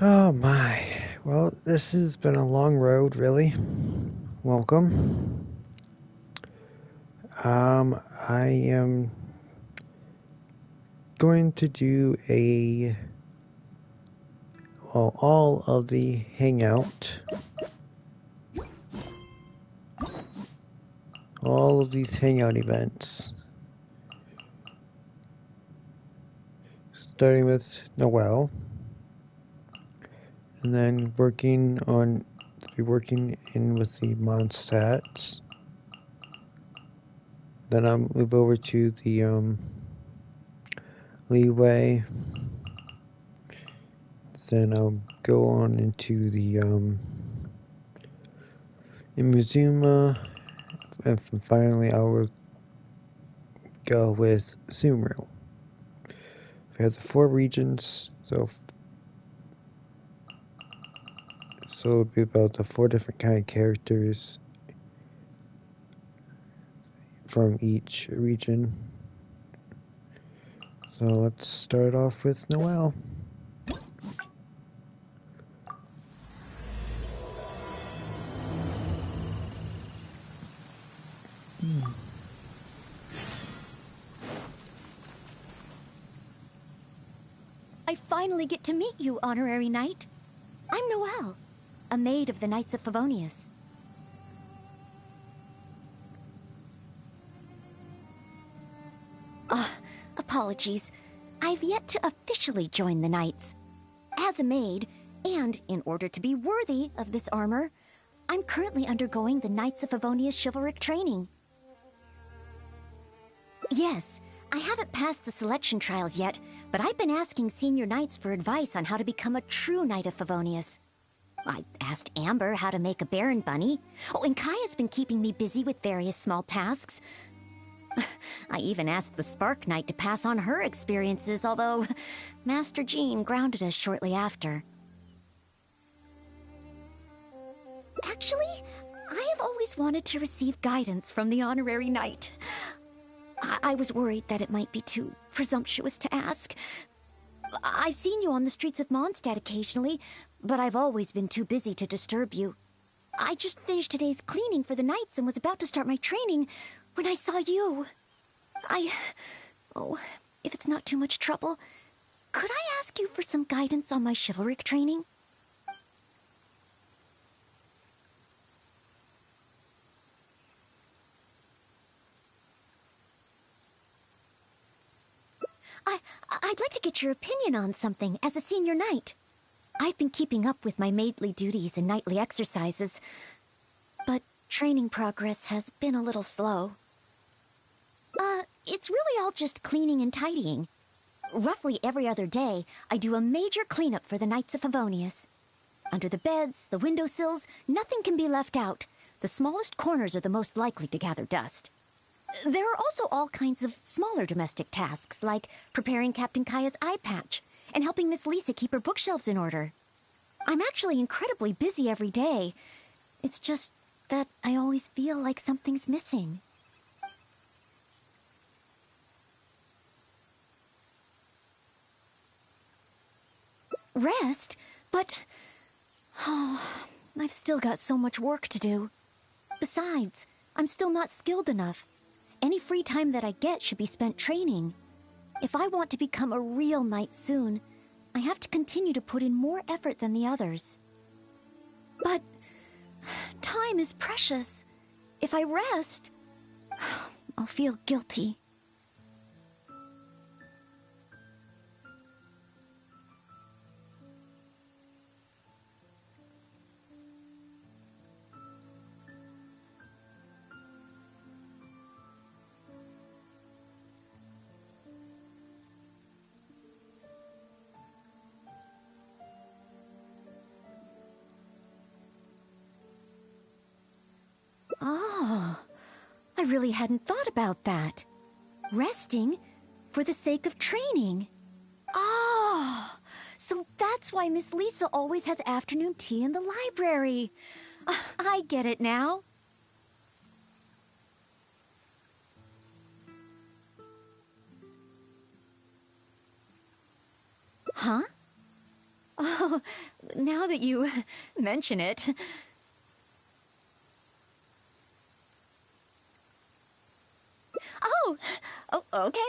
Oh my. Well, this has been a long road, really. Welcome. I am going to do all of the Hangout. All of these Hangout events. Starting with Noel. And then be working in with the Mondstats. Then I'll move over to the Leeway. Then I'll go on into the Imizuma, and finally I will go with Sumeru. We have the 4 regions, so it'll be about the 4 different kind of characters from each region. So let's start off with Noelle. I finally get to meet you, Honorary Knight. I'm Noelle, a maid of the Knights of Favonius. Apologies. I've yet to officially join the Knights. As a maid, and in order to be worthy of this armor, I'm currently undergoing the Knights of Favonius chivalric training. Yes, I haven't passed the selection trials yet, but I've been asking senior knights for advice on how to become a true Knight of Favonius. I asked Amber how to make a Baron Bunny. Oh, and Kaya's been keeping me busy with various small tasks. I even asked the Spark Knight to pass on her experiences, although Master Jean grounded us shortly after. Actually, I have always wanted to receive guidance from the Honorary Knight. I was worried that it might be too presumptuous to ask. I've seen you on the streets of Mondstadt occasionally, but I've always been too busy to disturb you. I just finished today's cleaning for the Knights and was about to start my training when I saw you. Oh, if it's not too much trouble, could I ask you for some guidance on my chivalric training? I'd like to get your opinion on something as a senior knight. I've been keeping up with my maidly duties and nightly exercises, but training progress has been a little slow. It's really all just cleaning and tidying. Roughly every other day, I do a major cleanup for the Knights of Favonius. Under the beds, the windowsills, nothing can be left out. The smallest corners are the most likely to gather dust. There are also all kinds of smaller domestic tasks, like preparing Captain Kaya's eye patch and helping Miss Lisa keep her bookshelves in order. I'm actually incredibly busy every day. It's just that I always feel like something's missing. Rest? But... oh, I've still got so much work to do. Besides, I'm still not skilled enough. Any free time that I get should be spent training. If I want to become a real knight soon, I have to continue to put in more effort than the others. But time is precious. If I rest, I'll feel guilty. Oh, I really hadn't thought about that. Resting for the sake of training. Oh, so that's why Miss Lisa always has afternoon tea in the library. I get it now. Huh? Oh, now that you mention it. Oh, okay.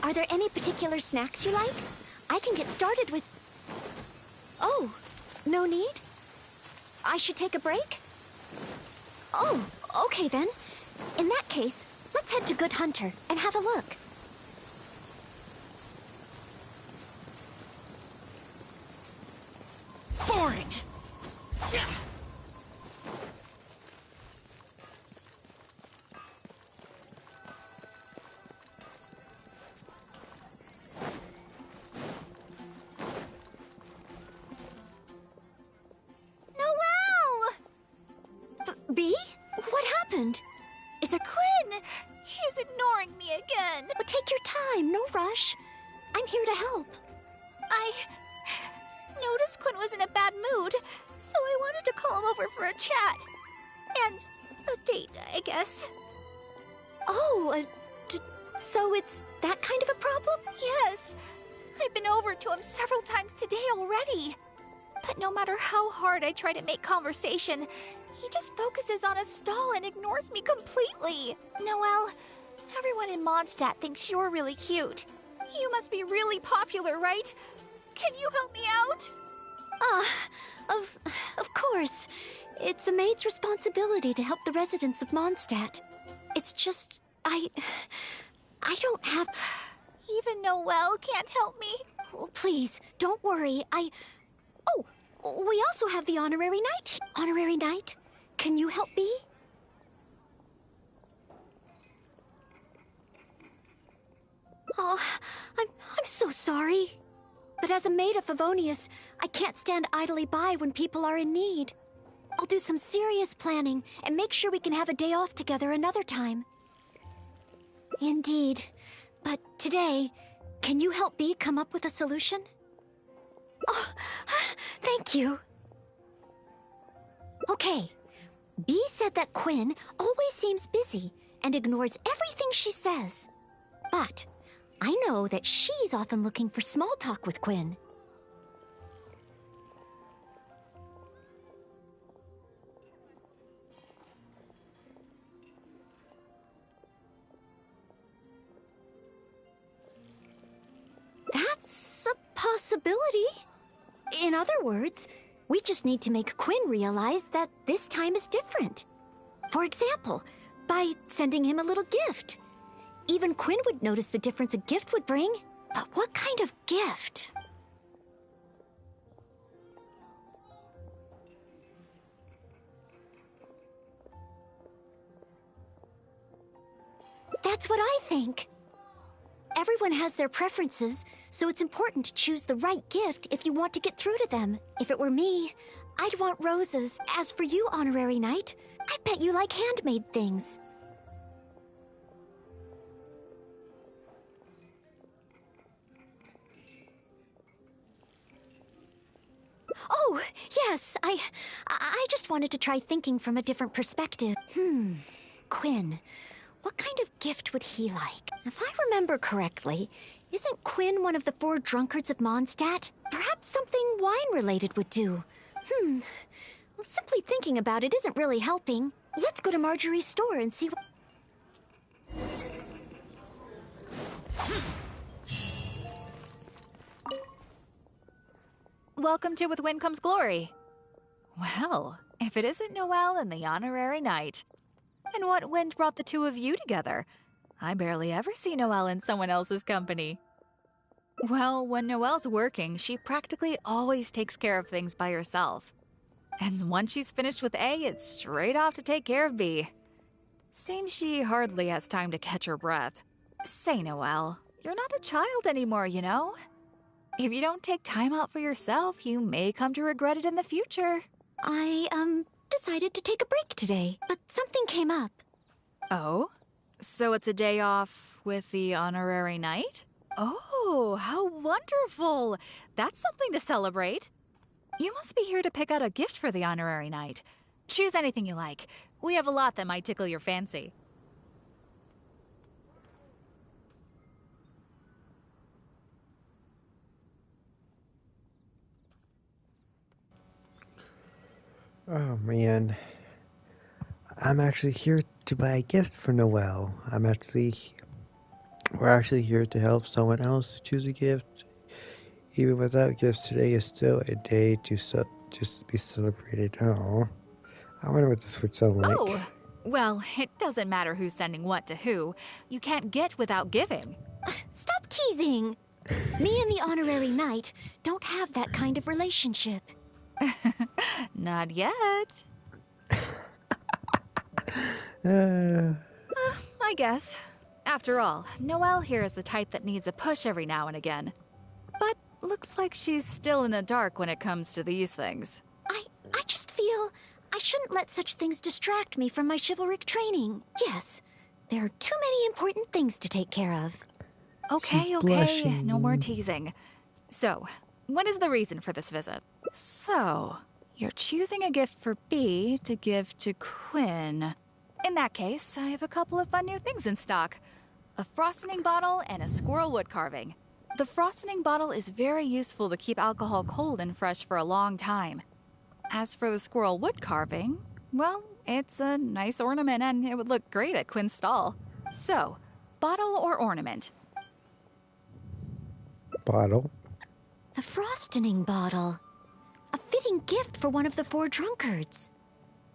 Are there any particular snacks you like? I can get started with... Oh, no need? I should take a break? Oh, okay then. In that case, let's head to Good Hunter and have a look. Boring! Noelle! B? What happened? Is there... Quinn! He's ignoring me again. Oh, take your time, no rush. I'm here to help. I noticed Quinn was in a bad mood, so I wanted to call him over for a chat. And a date, I guess. Oh, so it's that kind of a problem? Yes. I've been over to him several times today already. But no matter how hard I try to make conversation, he just focuses on a stall and ignores me completely. Noelle, everyone in Mondstadt thinks you're really cute. You must be really popular, right? Can you help me out? Of course. It's a maid's responsibility to help the residents of Mondstadt. It's just, I don't have... Even Noelle can't help me? Oh, please, don't worry. Oh, we also have the honorary knight. Honorary knight, can you help me? Oh, I'm so sorry. But as a maid of Favonius, I can't stand idly by when people are in need. I'll do some serious planning and make sure we can have a day off together another time. Indeed. But today, can you help B come up with a solution? Oh, thank you. Okay. B said that Quinn always seems busy and ignores everything she says. But I know that she's often looking for small talk with Quinn. That's a possibility. In other words, we just need to make Quinn realize that this time is different. For example, by sending him a little gift. Even Quinn would notice the difference a gift would bring. But what kind of gift? That's what I think. Everyone has their preferences, so it's important to choose the right gift if you want to get through to them. If it were me, I'd want roses. As for you, Honorary Knight, I bet you like handmade things. Oh, yes, I just wanted to try thinking from a different perspective. Quinn. What kind of gift would he like? If I remember correctly, isn't Quinn one of the 4 drunkards of Mondstadt? Perhaps something wine-related would do. Well, simply thinking about it isn't really helping. Let's go to Marjorie's store and see what... Welcome to With Wind Comes Glory. Well, if it isn't Noelle and the Honorary Knight. And what wind brought the two of you together? I barely ever see Noelle in someone else's company. Well, when Noelle's working, she practically always takes care of things by herself. And once she's finished with A, it's straight off to take care of B. Seems she hardly has time to catch her breath. Say, Noelle, you're not a child anymore, you know? If you don't take time out for yourself, you may come to regret it in the future. I, decided to take a break today, but something came up. Oh? So it's a day off with the Honorary Knight? Oh, how wonderful! That's something to celebrate. You must be here to pick out a gift for the Honorary Knight. Choose anything you like. We have a lot that might tickle your fancy. Oh man, I'm actually here to buy a gift for Noel. We're actually here to help someone else choose a gift. Even without gifts, today is still a day to just be celebrated. Oh, I wonder what this would sound like. Oh, well, it doesn't matter who's sending what to who. You can't get without giving. Stop teasing! Me and the honorary knight don't have that kind of relationship. Not yet, Uh, I guess. After all, Noelle here is the type that needs a push every now and again. But looks like she's still in the dark when it comes to these things. I just feel I shouldn't let such things distract me from my chivalric training. Yes, there are too many important things to take care of. Okay, she's okay, no more blushing. teasing. So, what is the reason for this visit? So, you're choosing a gift for B to give to Quinn. In that case, I have a couple of fun new things in stock. A frosting bottle and a squirrel wood carving. The frosting bottle is very useful to keep alcohol cold and fresh for a long time. As for the squirrel wood carving, well, it's a nice ornament and it would look great at Quinn's stall. So, bottle or ornament? Bottle. The frosting bottle. A fitting gift for one of the 4 drunkards.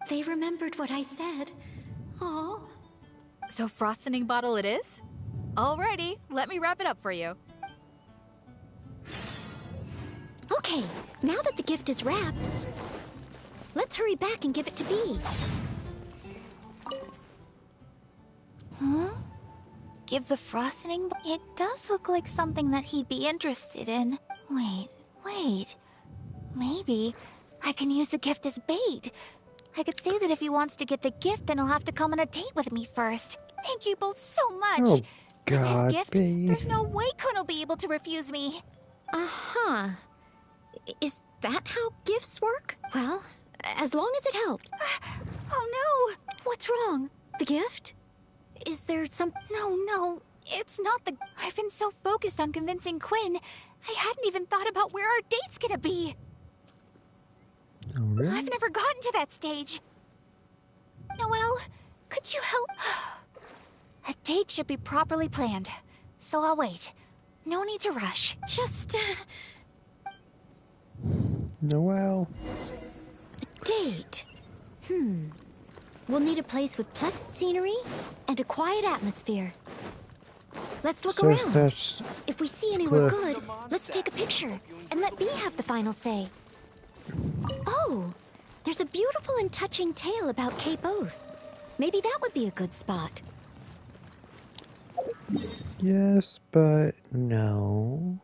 They remembered what I said. Aw. So frosting bottle it is? Alrighty, let me wrap it up for you. Okay, now that the gift is wrapped, let's hurry back and give it to B. Huh? Give the frosting? It does look like something that he'd be interested in. Wait. Maybe I can use the gift as bait. I could say that if he wants to get the gift, then he'll have to come on a date with me first. Thank you both so much. Oh With this God, gift, B. there's no way Kun will be able to refuse me. Uh-huh. Is that how gifts work? Well, as long as it helps. Oh no! What's wrong? The gift? Is there some... No, it's not the... I've been so focused on convincing Quinn, I hadn't even thought about where our date's gonna be. Oh, really? I've never gotten to that stage. Noelle, could you help? A date should be properly planned, so I'll wait. No need to rush. Just, Noel. date. We'll need a place with pleasant scenery and a quiet atmosphere. Let's look So around. that's If we see anywhere Cliff. good, let's take a picture and let B have the final say. Oh, there's a beautiful and touching tale about Cape Oath. Maybe that would be a good spot. yes, but no.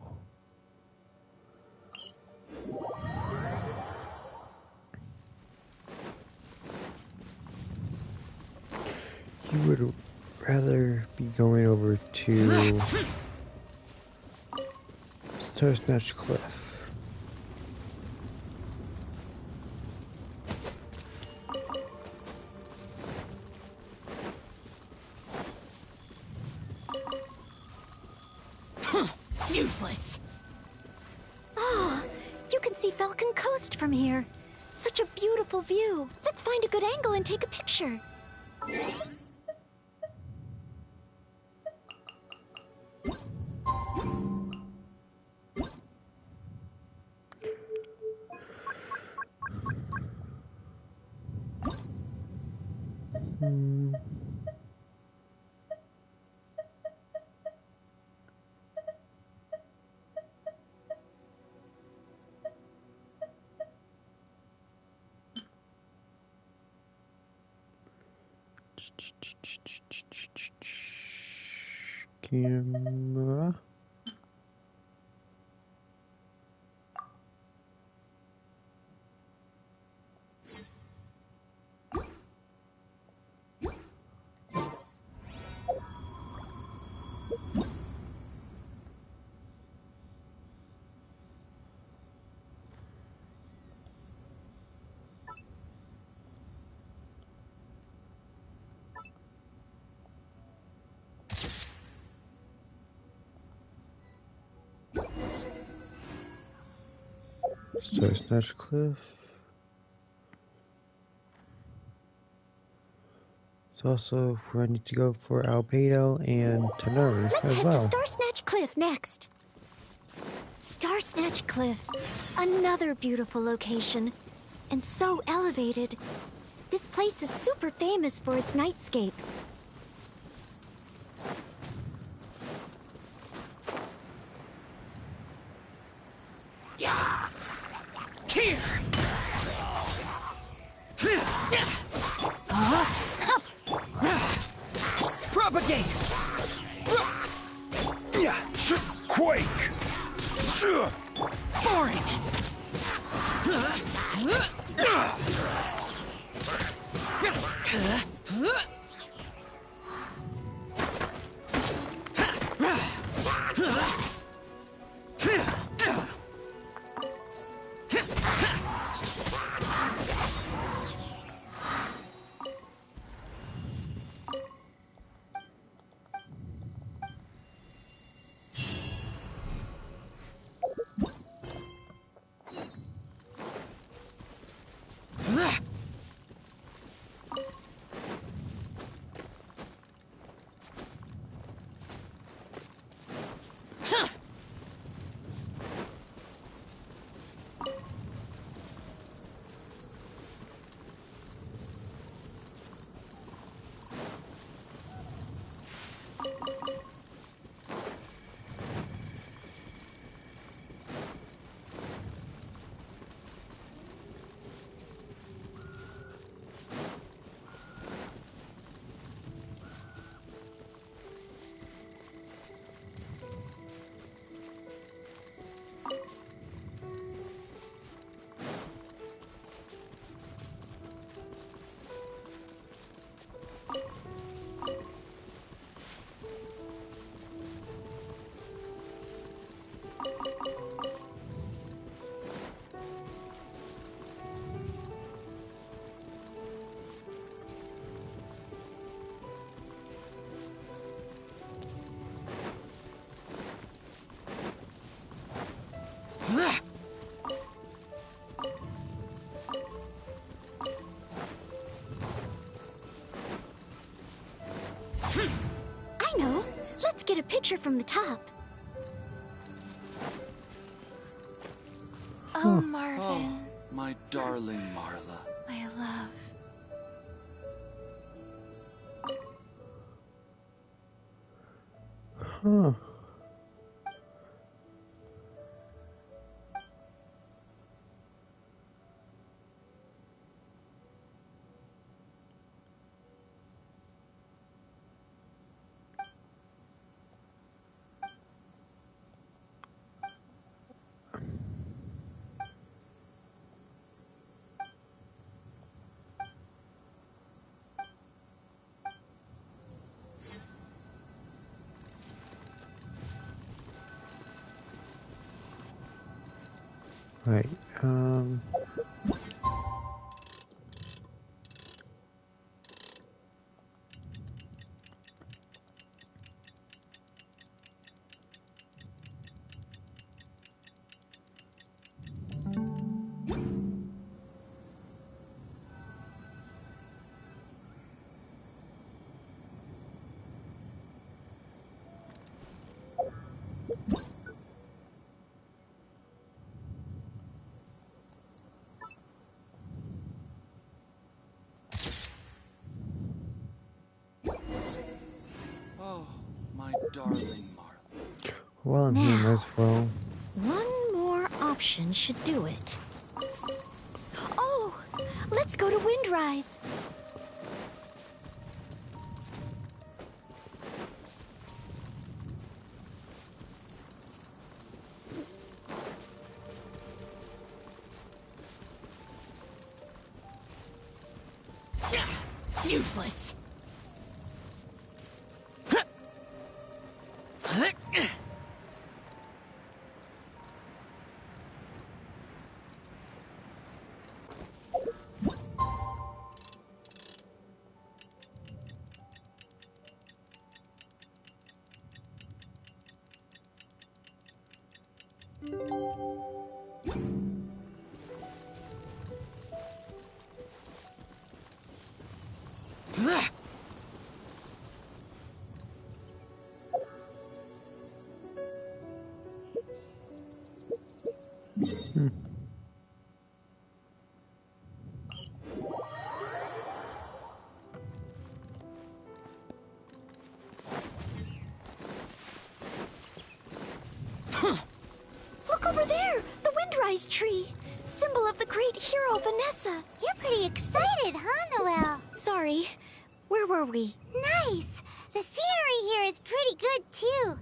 You would rather be going over to Toastmatch Cliff. Useless. Oh, you can see Falcon Coast from here. Such a beautiful view. Let's find a good angle and take a picture. Hmm. Camera. Toastmatch Cliff. also where I need to go for Albedo and Tenor Let's as head to well. Star Snatch Cliff next. Star Snatch Cliff. Another beautiful location. And so elevated. This place is super famous for its nightscape. Here! Propagate! Quake! Boring! I know. Let's get a picture from the top. Oh, Marvin, My darling Marla. my love. Huh. Right, Oh, my darling Marla. well, I'm here, might as well. One more option should do it. Oh, let's go to Windrise. Useless! Windrise tree, symbol of the great hero Vanessa. You're pretty excited, huh, Noelle? Sorry, where were we? Nice! The scenery here is pretty good, too.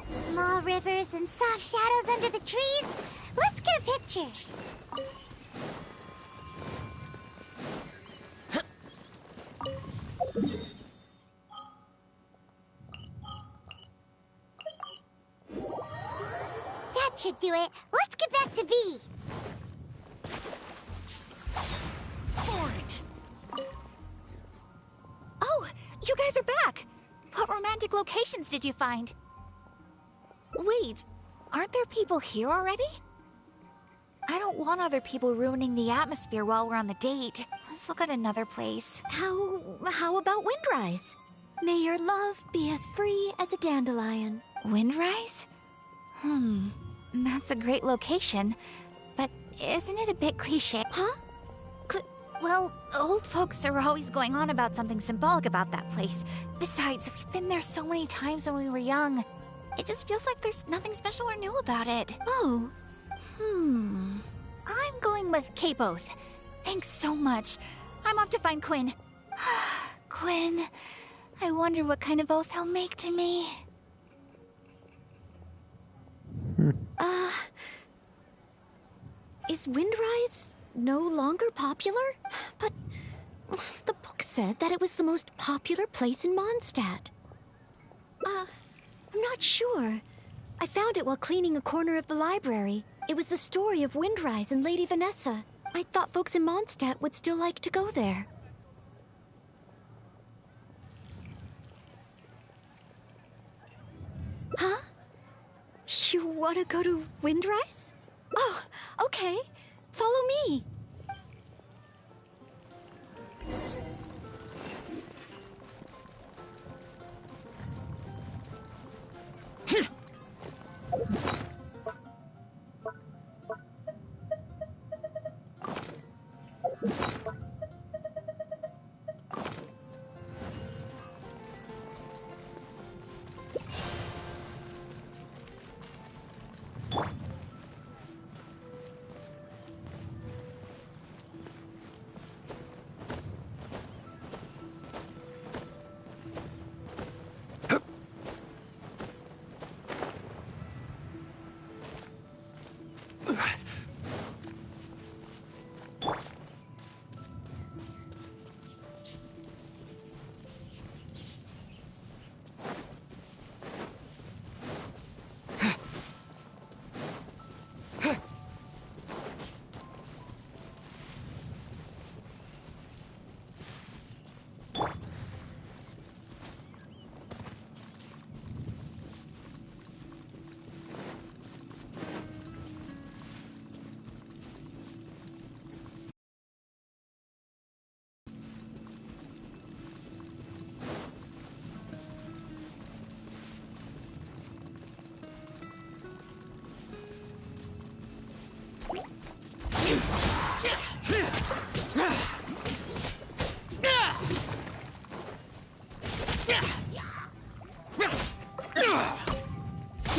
Small rivers and soft shadows under the trees. Let's get a picture. That should do it. Let's get back to B. Oh, you guys are back! What romantic locations did you find? Wait, aren't there people here already? I don't want other people ruining the atmosphere while we're on the date. Let's look at another place. How about Windrise? May your love be as free as a dandelion. Windrise? That's a great location. But isn't it a bit cliché? Huh? Well, old folks are always going on about something symbolic about that place. Besides, we've been there so many times when we were young. It just feels like there's nothing special or new about it. Oh. I'm going with K-Both. Thanks so much. I'm off to find Quinn. Quinn, I wonder what kind of oath he'll make to me. Is Windrise no longer popular? But the book said that it was the most popular place in Mondstadt. I'm not sure. I found it while cleaning a corner of the library. It was the story of Windrise and Lady Vanessa. I thought folks in Mondstadt would still like to go there. Huh? You want to go to Windrise? Oh, okay. Follow me.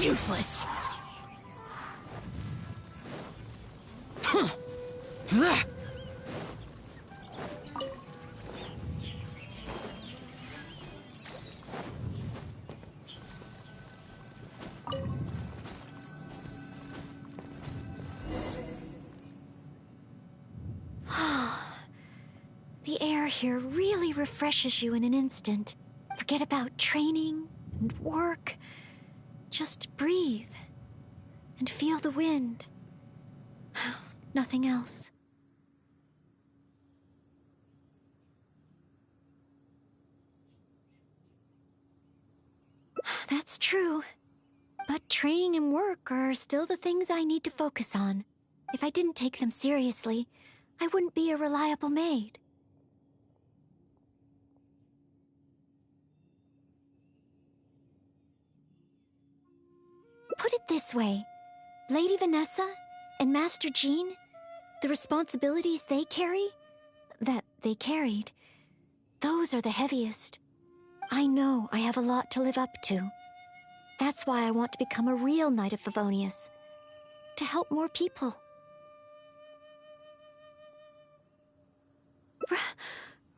Useless. The air here really refreshes you in an instant. Forget about training and work. Just breathe and feel the wind. Nothing else. That's true. But training and work are still the things I need to focus on. If I didn't take them seriously, I wouldn't be a reliable maid. Put it this way. Lady Vanessa and Master Jean, the responsibilities they carry, that they carried, those are the heaviest. I know I have a lot to live up to. That's why I want to become a real Knight of Favonius, to help more people.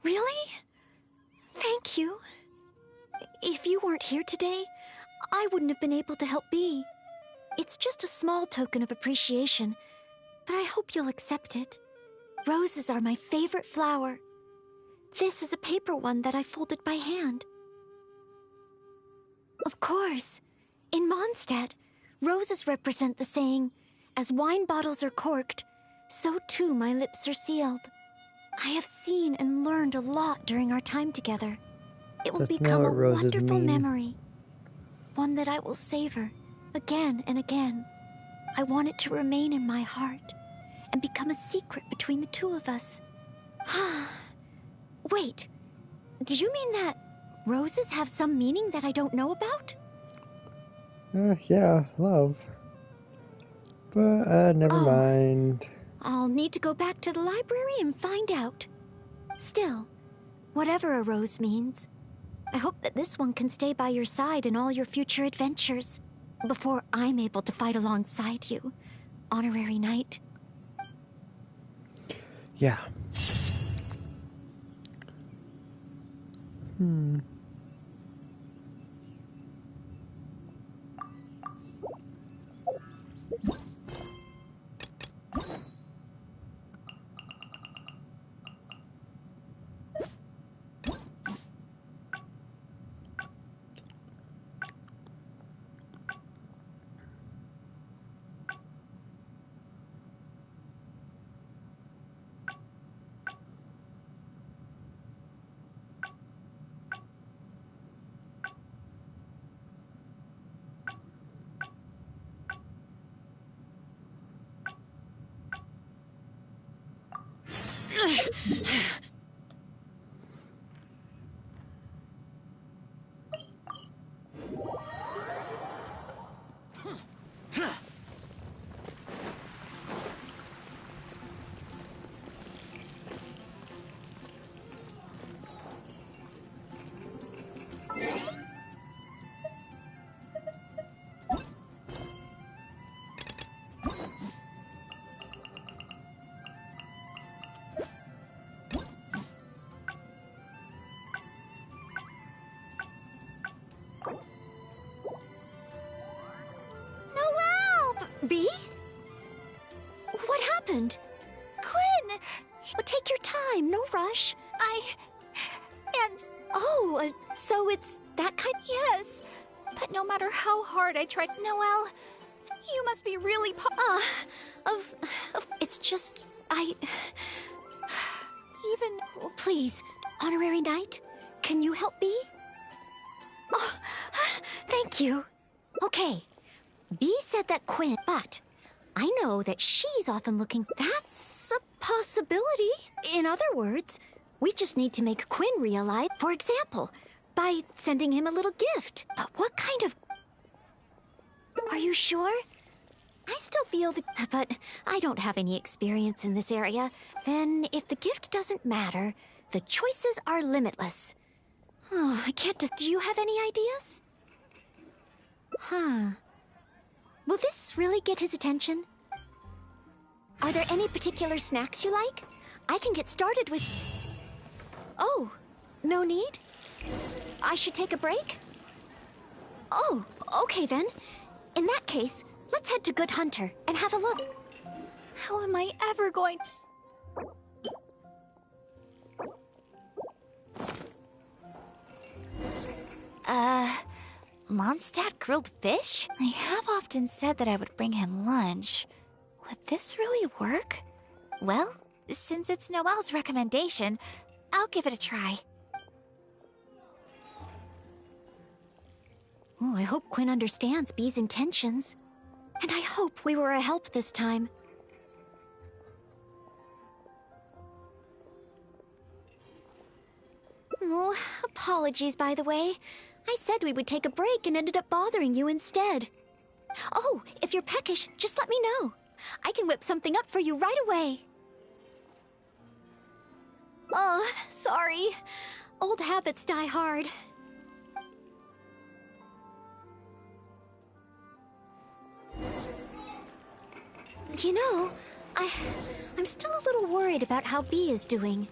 Really? Thank you. If you weren't here today, I wouldn't have been able to help Bee. It's just a small token of appreciation, but I hope you'll accept it. Roses are my favorite flower. This is a paper one that I folded by hand. Of course, in Mondstadt, roses represent the saying, "As wine bottles are corked, so too my lips are sealed." I have seen and learned a lot during our time together. It will That's not become a what roses wonderful mean. memory, one that I will savor again and again. I want it to remain in my heart and become a secret between the two of us. Wait, do you mean that roses have some meaning that I don't know about? Yeah, love. But, never Oh. mind. I'll need to go back to the library and find out. Still, whatever a rose means, I hope that this one can stay by your side in all your future adventures, before I'm able to fight alongside you, Honorary Knight. Yeah. Bee? What happened? Quinn! Take your time, no rush. And Oh, so it's that kind? yes, but no matter how hard I tried, Noelle, you must be really It's just, even. Please, Honorary Knight, can you help Bee? Oh, thank you. Okay, Bee said that Quinn, but I know that she's often looking. That's a possibility. In other words, we just need to make Quinn realize, for example, by sending him a little gift. But what kind of... Are you sure? I still feel but I don't have any experience in this area. Then, if the gift doesn't matter, the choices are limitless. Oh, I can't do you have any ideas? Will this really get his attention? Are there any particular snacks you like? I can get started with... Oh, no need? I should take a break? Oh, okay then. In that case, let's head to Good Hunter and have a look. How am I ever going... Mondstadt grilled fish? I have often said that I would bring him lunch. Would this really work? Well, since it's Noelle's recommendation, I'll give it a try. Oh, I hope Quinn understands Bee's intentions. And I hope we were a help this time. Oh, apologies, by the way. I said we would take a break and ended up bothering you instead. Oh, if you're peckish, just let me know. I can whip something up for you right away. Oh, sorry. Old habits die hard. You know, I'm still a little worried about how Bee is doing.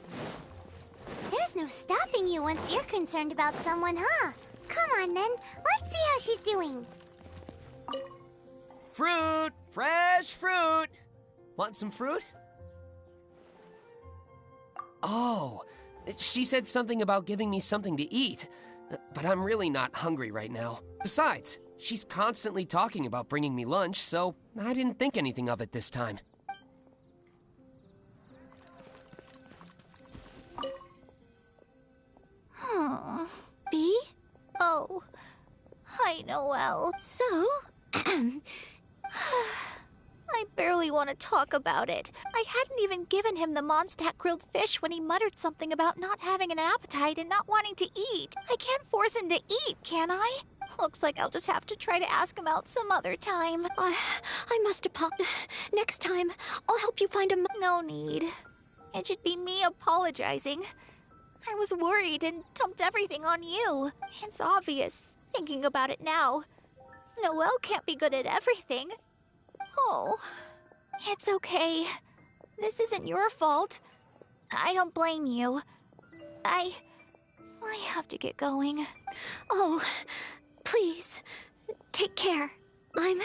There's no stopping you once you're concerned about someone, huh? Come on, then. Let's see how she's doing. Fruit! Fresh fruit! Want some fruit? Oh, she said something about giving me something to eat, but I'm really not hungry right now. Besides, she's constantly talking about bringing me lunch, so I didn't think anything of it this time. Bee? Oh, hi, Noelle. So, I barely want to talk about it. I hadn't even given him the Mondstadt grilled fish when he muttered something about not having an appetite and not wanting to eat. I can't force him to eat, can I? Looks like I'll just have to try to ask him out some other time. I must apologize. Next time, I'll help you find a... No need. It should be me apologizing. I was worried and dumped everything on you. It's obvious, thinking about it now. Noelle can't be good at everything. Oh, it's okay. This isn't your fault. I don't blame you. I have to get going. Oh, please, take care. I'm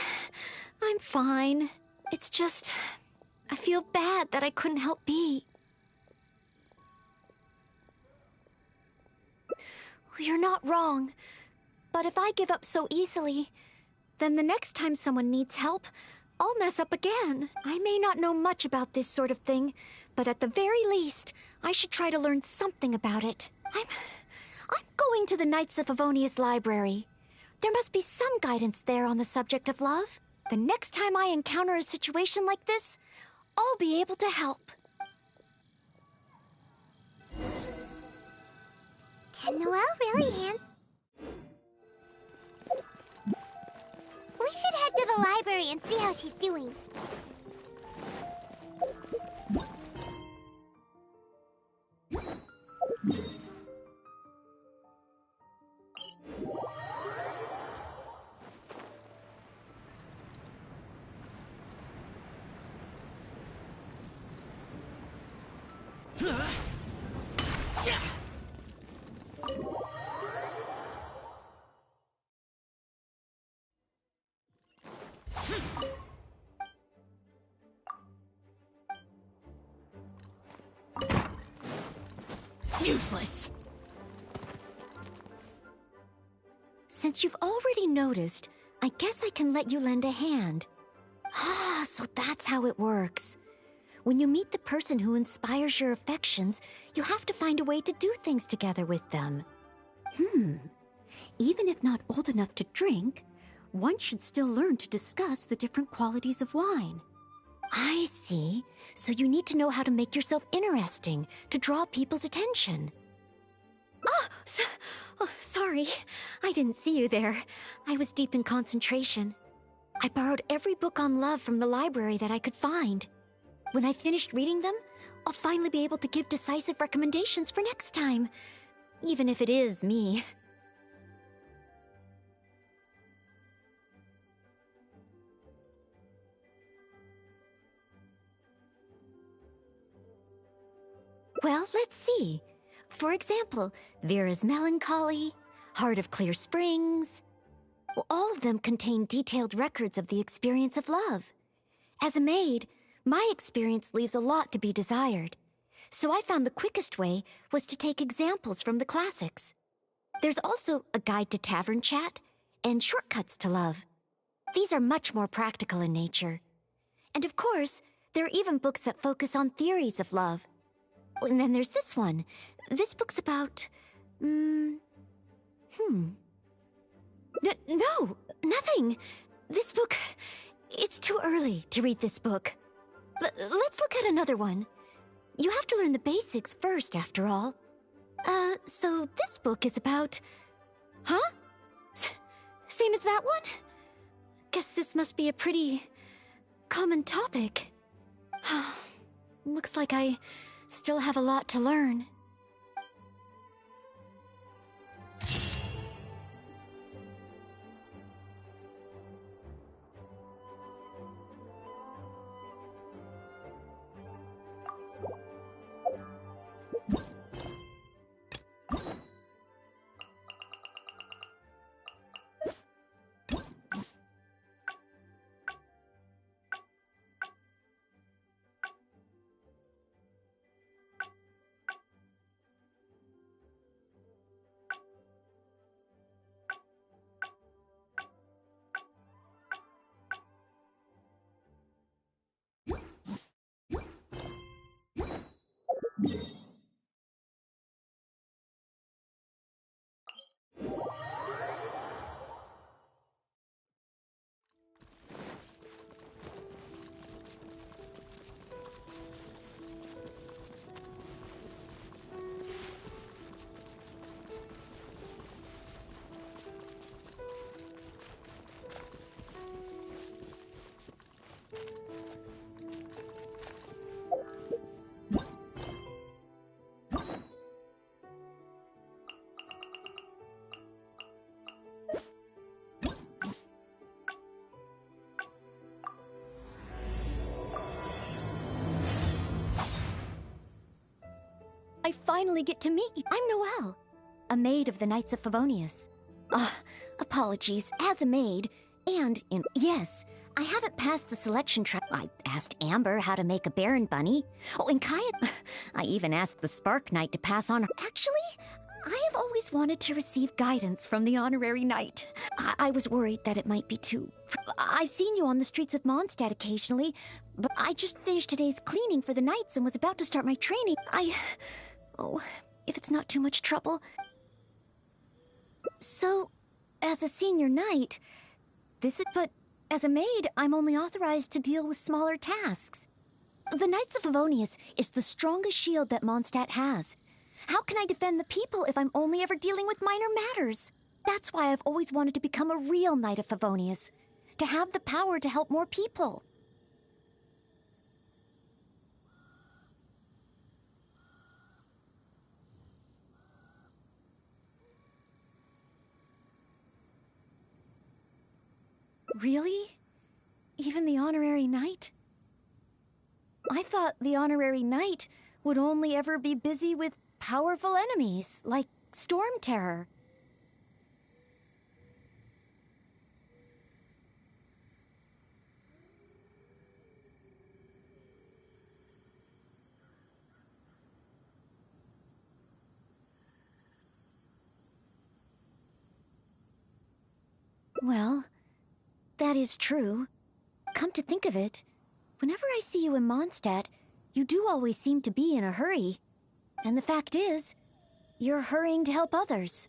fine. It's just, I feel bad that I couldn't help Bee. You're not wrong. But if I give up so easily, then the next time someone needs help, I'll mess up again. I may not know much about this sort of thing, but at the very least, I should try to learn something about it. I'm going to the Knights of Favonia's library. There must be some guidance there on the subject of love. The next time I encounter a situation like this, I'll be able to help. Can Noelle really handle... We should head to the library and see how she's doing. Useless! Since you've already noticed, I guess I can let you lend a hand. Ah, so that's how it works. When you meet the person who inspires your affections, you have to find a way to do things together with them. Even if not old enough to drink, one should still learn to discuss the different qualities of wine. I see. So you need to know how to make yourself interesting, to draw people's attention. Sorry. I didn't see you there. I was deep in concentration. I borrowed every book on love from the library that I could find. When I finished reading them, I'll finally be able to give decisive recommendations for next time. Even if it is me. Well, let's see. For example, Vera's Melancholy, Heart of Clear Springs. Well, all of them contain detailed records of the experience of love. As a maid, my experience leaves a lot to be desired. So I found the quickest way was to take examples from the classics. There's also a guide to tavern chat and shortcuts to love. These are much more practical in nature. And of course, there are even books that focus on theories of love. And then there's this one. This book's about... No, nothing. This book... It's too early to read this book. Let's look at another one. You have to learn the basics first, after all. So this book is about... Huh? Same as that one? Guess this must be a pretty... common topic. Looks like I... still have a lot to learn. finally get to meet you. I'm Noelle, a maid of the Knights of Favonius. Apologies, as a maid, and yes, I haven't passed the selection trial. I asked Amber how to make a Baron Bunny. Oh, and Kaya, I even asked the Spark Knight to pass on her. Actually, I have always wanted to receive guidance from the Honorary Knight. I was worried that it might be too... I've seen you on the streets of Mondstadt occasionally, but I just finished today's cleaning for the Knights and was about to start my training. Oh, if it's not too much trouble... So, as a senior knight, but as a maid, I'm only authorized to deal with smaller tasks. The Knights of Favonius is the strongest shield that Mondstadt has. How can I defend the people if I'm only ever dealing with minor matters? That's why I've always wanted to become a real Knight of Favonius, to have the power to help more people. Really? Even the Honorary Knight? I thought the Honorary Knight would only ever be busy with powerful enemies, like Storm Terror. Well, that is true. Come to think of it, whenever I see you in Mondstadt, you do always seem to be in a hurry. And the fact is, you're hurrying to help others.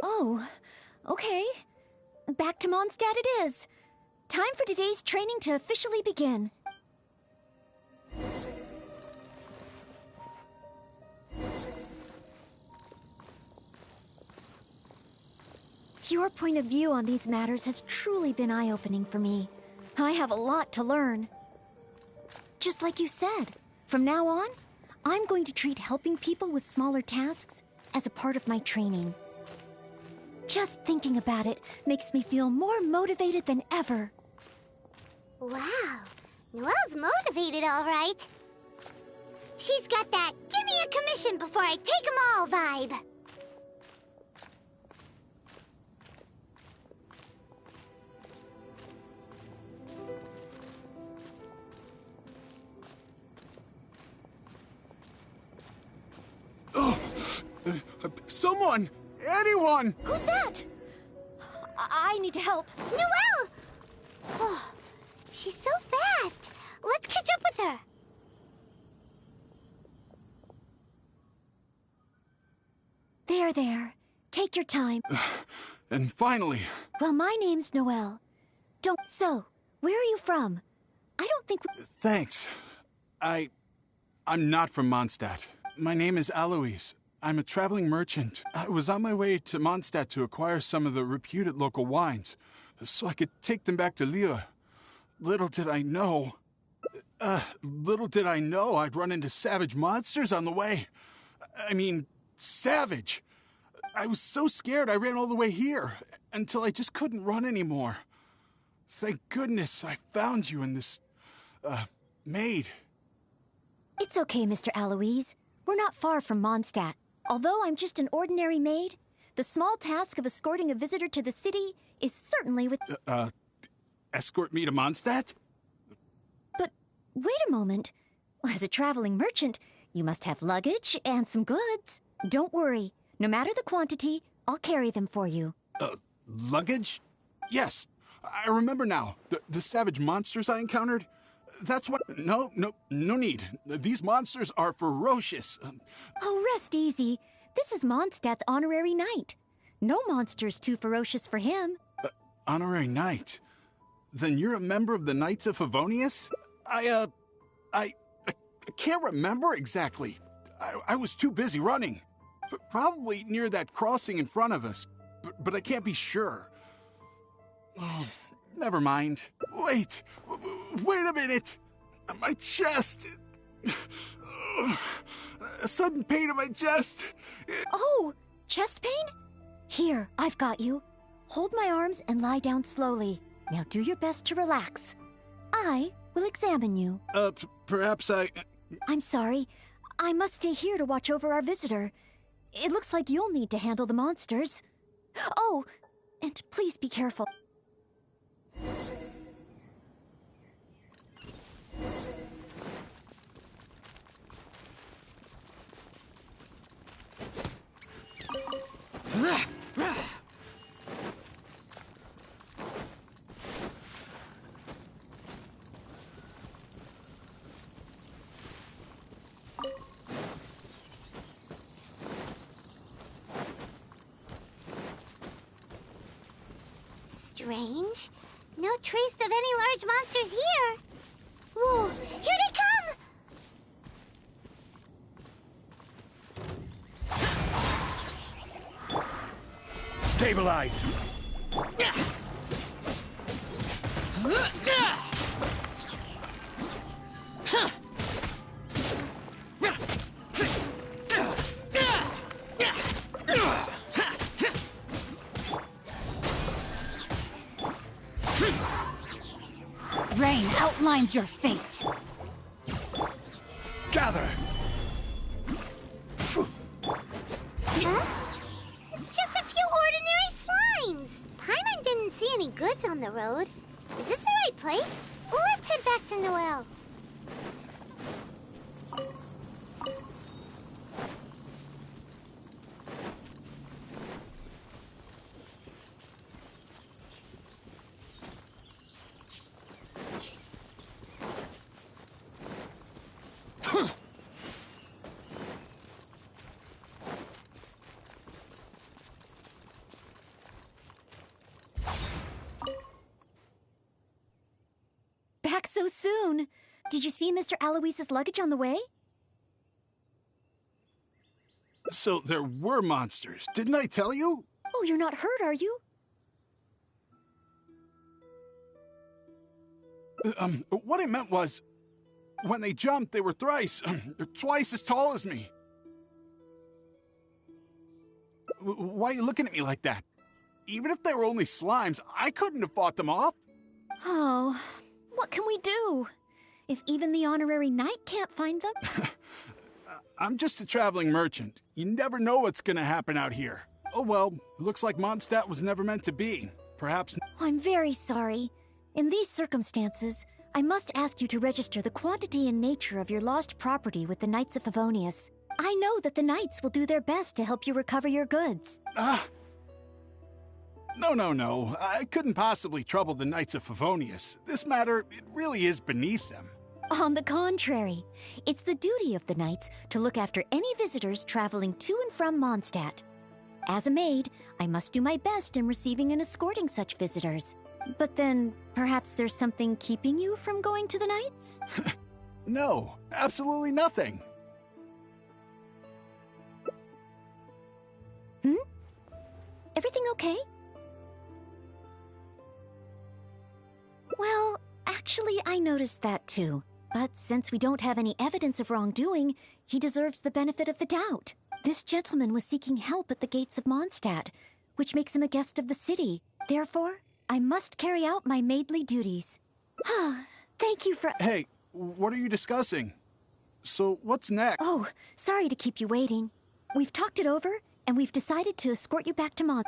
Oh, okay. Back to Mondstadt it is. Time for today's training to officially begin. Your point of view on these matters has truly been eye-opening for me. I have a lot to learn. Just like you said, from now on, I'm going to treat helping people with smaller tasks as a part of my training. Just thinking about it makes me feel more motivated than ever. Wow, Noelle's motivated, all right. She's got that "give me a commission before I take 'em all" vibe. Someone! Anyone! Who's that? I need to help. Noelle! Oh, she's so fast. Let's catch up with her. There. Take your time. And finally... Well, my name's Noelle. So, where are you from? I don't think... Thanks. I'm not from Mondstadt. My name is Alois. I'm a traveling merchant. I was on my way to Mondstadt to acquire some of the reputed local wines, so I could take them back to Lille. Little did I know I'd run into savage monsters on the way. I mean, savage. I was so scared I ran all the way here, until I just couldn't run anymore. Thank goodness I found you in this, maid. It's okay, Mr. Alois. We're not far from Mondstadt. Although I'm just an ordinary maid, the small task of escorting a visitor to the city is certainly with... Escort me to Mondstadt? But wait a moment. As a traveling merchant, you must have luggage and some goods. Don't worry. No matter the quantity, I'll carry them for you. Luggage? Yes. I remember now. The savage monsters I encountered? That's what... No need. These monsters are ferocious. Oh, rest easy. This is Mondstadt's Honorary Knight. No monster's too ferocious for him. Honorary Knight? Then you're a member of the Knights of Favonius? I can't remember exactly. I was too busy running. Probably near that crossing in front of us. But I can't be sure. Oh, never mind. Wait a minute. My chest. A sudden pain in my chest. Oh, Chest pain? Here, I've got you. Hold my arms and lie down slowly. Now do your best to relax. I will examine you. Perhaps I... I'm sorry. I must stay here to watch over our visitor. It looks like you'll need to handle the monsters. Oh, and please be careful. Strange. No trace of any large monsters here. Whoa, here they come! Stabilize! Rain outlines your fate. Gather! Huh? It's just a few ordinary slimes. Paimon didn't see any goods on the road. Is this the right place? Let's head back to Noelle. Back so soon. Did you see Mr. Aloise's luggage on the way? So there were monsters. Didn't I tell you? Oh, you're not hurt, are you? What I meant was, when they jumped, they were twice as tall as me. Why are you looking at me like that? Even if they were only slimes, I couldn't have fought them off. Oh, what can we do? If even the honorary knight can't find them? I'm just a traveling merchant. You never know what's gonna happen out here. Oh well, looks like Mondstadt was never meant to be. Perhaps... I'm very sorry. In these circumstances, I must ask you to register the quantity and nature of your lost property with the Knights of Favonius. I know that the Knights will do their best to help you recover your goods. No. I couldn't possibly trouble the Knights of Favonius. This matter, it really is beneath them. On the contrary, it's the duty of the Knights to look after any visitors traveling to and from Mondstadt. As a maid, I must do my best in receiving and escorting such visitors. But then, perhaps there's something keeping you from going to the Knights? No, absolutely nothing. Everything okay? Well, actually, I noticed that too. But since we don't have any evidence of wrongdoing, he deserves the benefit of the doubt. This gentleman was seeking help at the gates of Mondstadt, which makes him a guest of the city. Therefore, I must carry out my maidly duties. Thank you for... Hey, what are you discussing? So, what's next? Oh, sorry to keep you waiting. We've talked it over, and we've decided to escort you back to Mondstadt.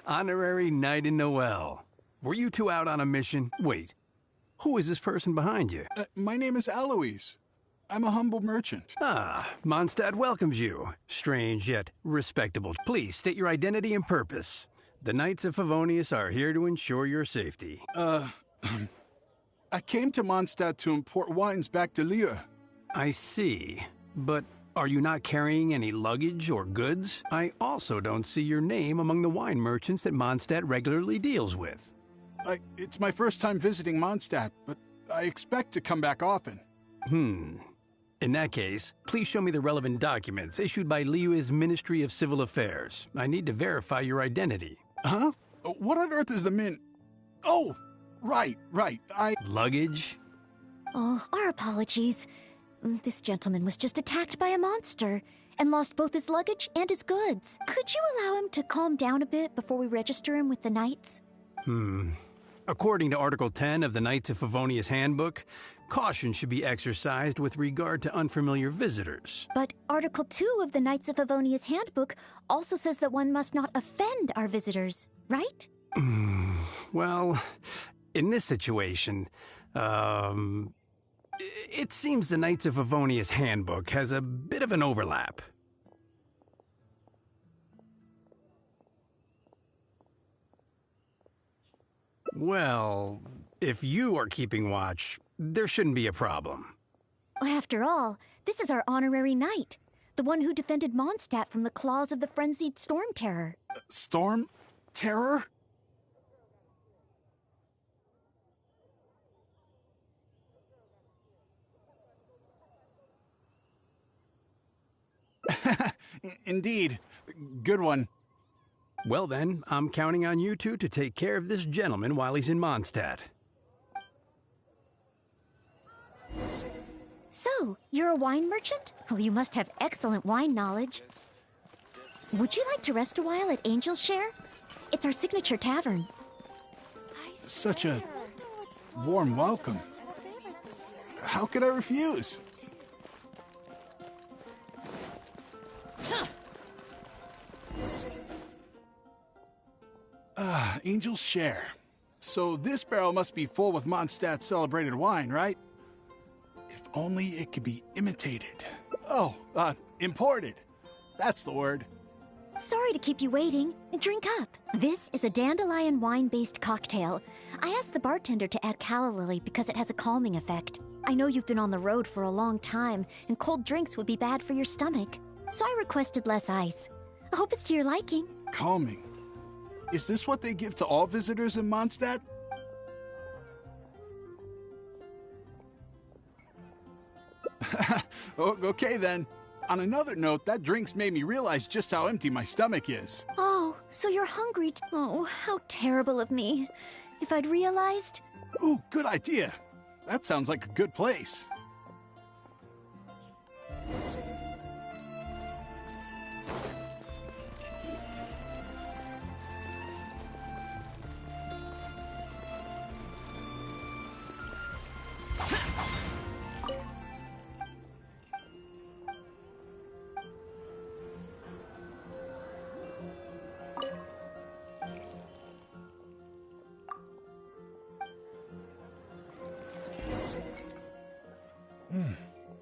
Honorary Knight in Noelle. Were you two out on a mission? Wait, who is this person behind you? My name is Alois. I'm a humble merchant. Ah, Mondstadt welcomes you. Strange yet respectable. Please state your identity and purpose. The Knights of Favonius are here to ensure your safety. I came to Mondstadt to import wines back to Lieu. I see. But Are you not carrying any luggage or goods? I also don't see your name among the wine merchants that Mondstadt regularly deals with. It's my first time visiting Mondstadt, but I expect to come back often. In that case, please show me the relevant documents issued by Liyue's Ministry of Civil Affairs. I need to verify your identity. Huh? What on earth is the min... Oh! Right. Luggage? Oh, our apologies. This gentleman was just attacked by a monster and lost both his luggage and his goods. Could you allow him to calm down a bit before we register him with the Knights? According to Article 10 of the Knights of Favonius Handbook, caution should be exercised with regard to unfamiliar visitors. But Article 2 of the Knights of Favonius Handbook also says that one must not offend our visitors, right? Well, in this situation, it seems the Knights of Favonius Handbook has a bit of an overlap. Well, if you are keeping watch, there shouldn't be a problem. After all, this is our honorary knight, the one who defended Mondstadt from the claws of the frenzied Storm Terror. Storm? Terror? Indeed. Good one. Well then, I'm counting on you two to take care of this gentleman while he's in Mondstadt. So, you're a wine merchant? Well, you must have excellent wine knowledge. Would you like to rest a while at Angel's Share? It's our signature tavern. Such a warm welcome. How could I refuse? Angel's Share. So this barrel must be full with Mondstadt's celebrated wine, right? If only it could be imitated. Oh, imported. That's the word. Sorry to keep you waiting. Drink up. This is a dandelion wine-based cocktail. I asked the bartender to add calla lily because it has a calming effect. I know you've been on the road for a long time, and cold drinks would be bad for your stomach. So I requested less ice. I hope it's to your liking. Calming. Is this what they give to all visitors in Mondstadt? Okay then. On another note, that drink's made me realize just how empty my stomach is. Oh, so you're hungry oh, how terrible of me. If I'd realized... Ooh, good idea. That sounds like a good place.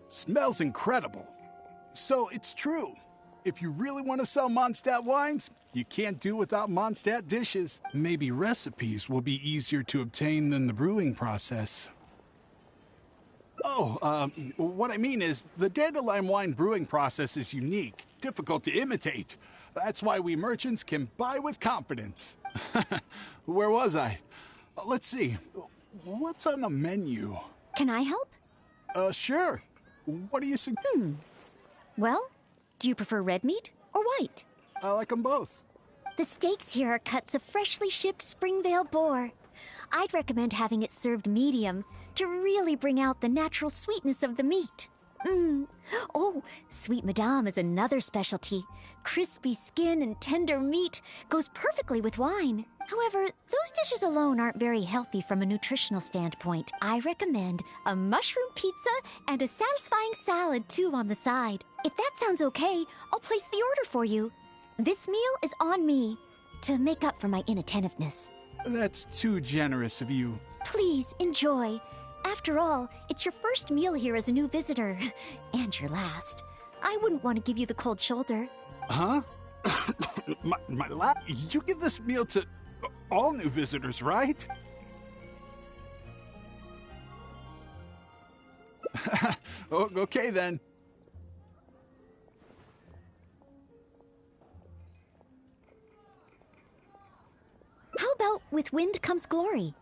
Smells incredible. So it's true. If you really want to sell Mondstadt wines, you can't do without Mondstadt dishes. Maybe recipes will be easier to obtain than the brewing process. Oh, what I mean is, the dandelion wine brewing process is unique, difficult to imitate. That's why we merchants can buy with confidence. Where was I? Let's see. What's on the menu? Can I help? Sure. What do you suggest? Well, do you prefer red meat or white? I like them both. The steaks here are cuts of freshly shipped Springvale boar. I'd recommend having it served medium to really bring out the natural sweetness of the meat. Oh, Sweet Madame is another specialty. Crispy skin and tender meat goes perfectly with wine. However, those dishes alone aren't very healthy from a nutritional standpoint. I recommend a mushroom pizza and a satisfying salad too on the side. If that sounds okay, I'll place the order for you. This meal is on me to make up for my inattentiveness. That's too generous of you. Please enjoy. After all, it's your first meal here as a new visitor, and your last. I wouldn't want to give you the cold shoulder. Huh? You give this meal to all new visitors, right? Okay then. Well, with wind comes glory.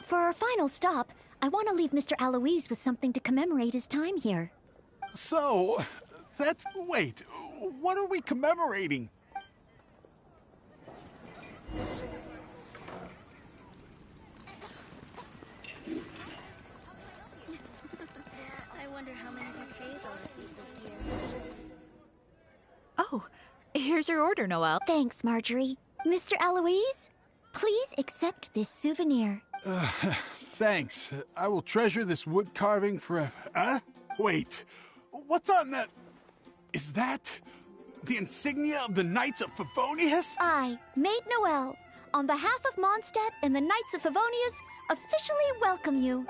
For our final stop, I want to leave Mr. Aloise with something to commemorate his time here. So, wait, what are we commemorating? I wonder how many bouquets I'll receive this year. Oh, here's your order, Noelle. Thanks, Marjorie. Mr. Aloise, please accept this souvenir. Thanks. I will treasure this wood carving forever. Wait, what's on that? Is that the insignia of the Knights of Favonius? I, Maid Noelle, on behalf of Mondstadt and the Knights of Favonius, officially welcome you.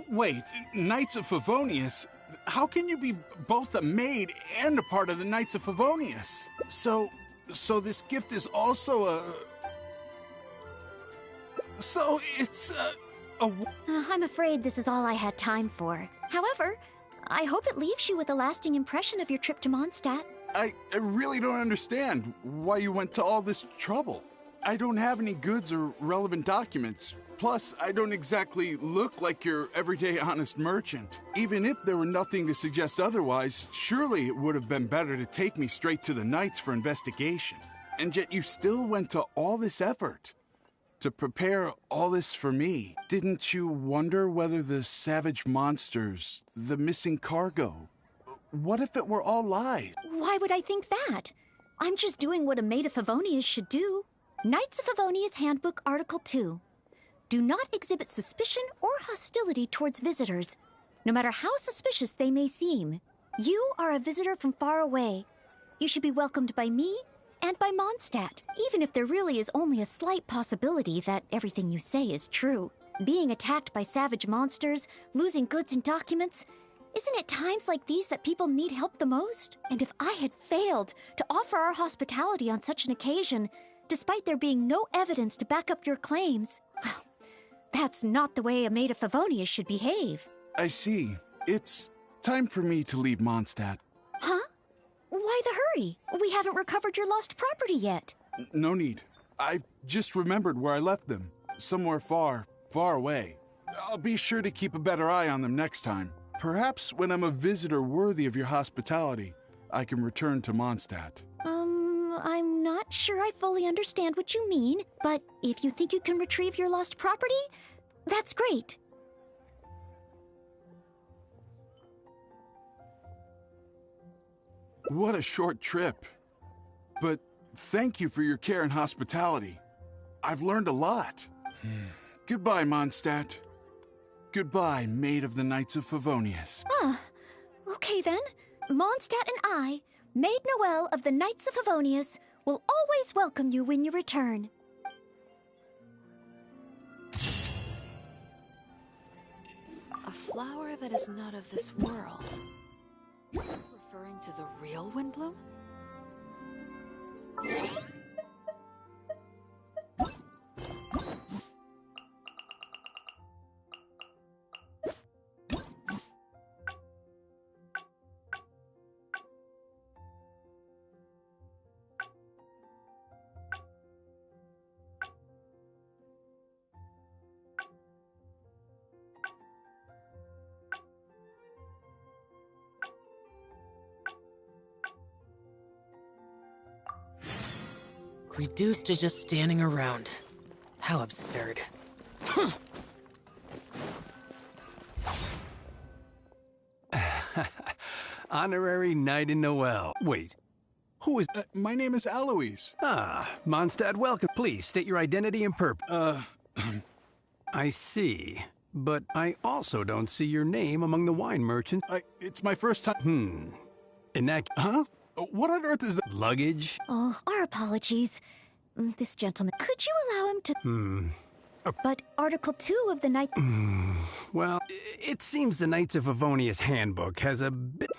Wait, Knights of Favonius? How can you be both a maid and a part of the Knights of Favonius? So this gift is also a... So it's I'm afraid this is all I had time for. However, I hope it leaves you with a lasting impression of your trip to Mondstadt. I really don't understand why you went to all this trouble. I don't have any goods or relevant documents. Plus, I don't exactly look like your everyday honest merchant. Even if there were nothing to suggest otherwise, surely it would have been better to take me straight to the Knights for investigation. And yet you still went to all this effort to prepare all this for me. Didn't you wonder whether the savage monsters, the missing cargo, what if it were all lies? Why would I think that? I'm just doing what a maid of Favonius should do. Knights of Favonius Handbook Article 2. Do not exhibit suspicion or hostility towards visitors, no matter how suspicious they may seem. You are a visitor from far away. You should be welcomed by me and by Mondstadt, even if there really is only a slight possibility that everything you say is true. Being attacked by savage monsters, losing goods and documents, isn't it times like these that people need help the most? And if I had failed to offer our hospitality on such an occasion, despite there being no evidence to back up your claims, well, that's not the way a maid of Favonius should behave. I see. It's time for me to leave Mondstadt. Huh? Why the hurry? We haven't recovered your lost property yet. No need. I've just remembered where I left them. Somewhere far, far away. I'll be sure to keep a better eye on them next time. Perhaps when I'm a visitor worthy of your hospitality, I can return to Mondstadt. I'm not sure I fully understand what you mean, but if you think you can retrieve your lost property, that's great. What a short trip. But thank you for your care and hospitality. I've learned a lot. Goodbye, Mondstadt. Goodbye, Maid of the Knights of Favonius. Okay then. Mondstadt and I, Maid Noelle of the Knights of Favonius, will always welcome you when you return. A flower that is not of this world. Referring to the real Windbloom? Reduced to just standing around. How absurd. Honorary Knight in Noelle. Wait, who is... My name is Aloise. Mondstadt, welcome. Please state your identity and purpose. I see. But I also don't see your name among the wine merchants. It's my first time... In that... Huh? What on earth is that? Luggage? Oh, our apologies. This gentleman, could you allow him to... But Article 2 of the Knights... Well, it seems the Knights of Favonius Handbook has a bit...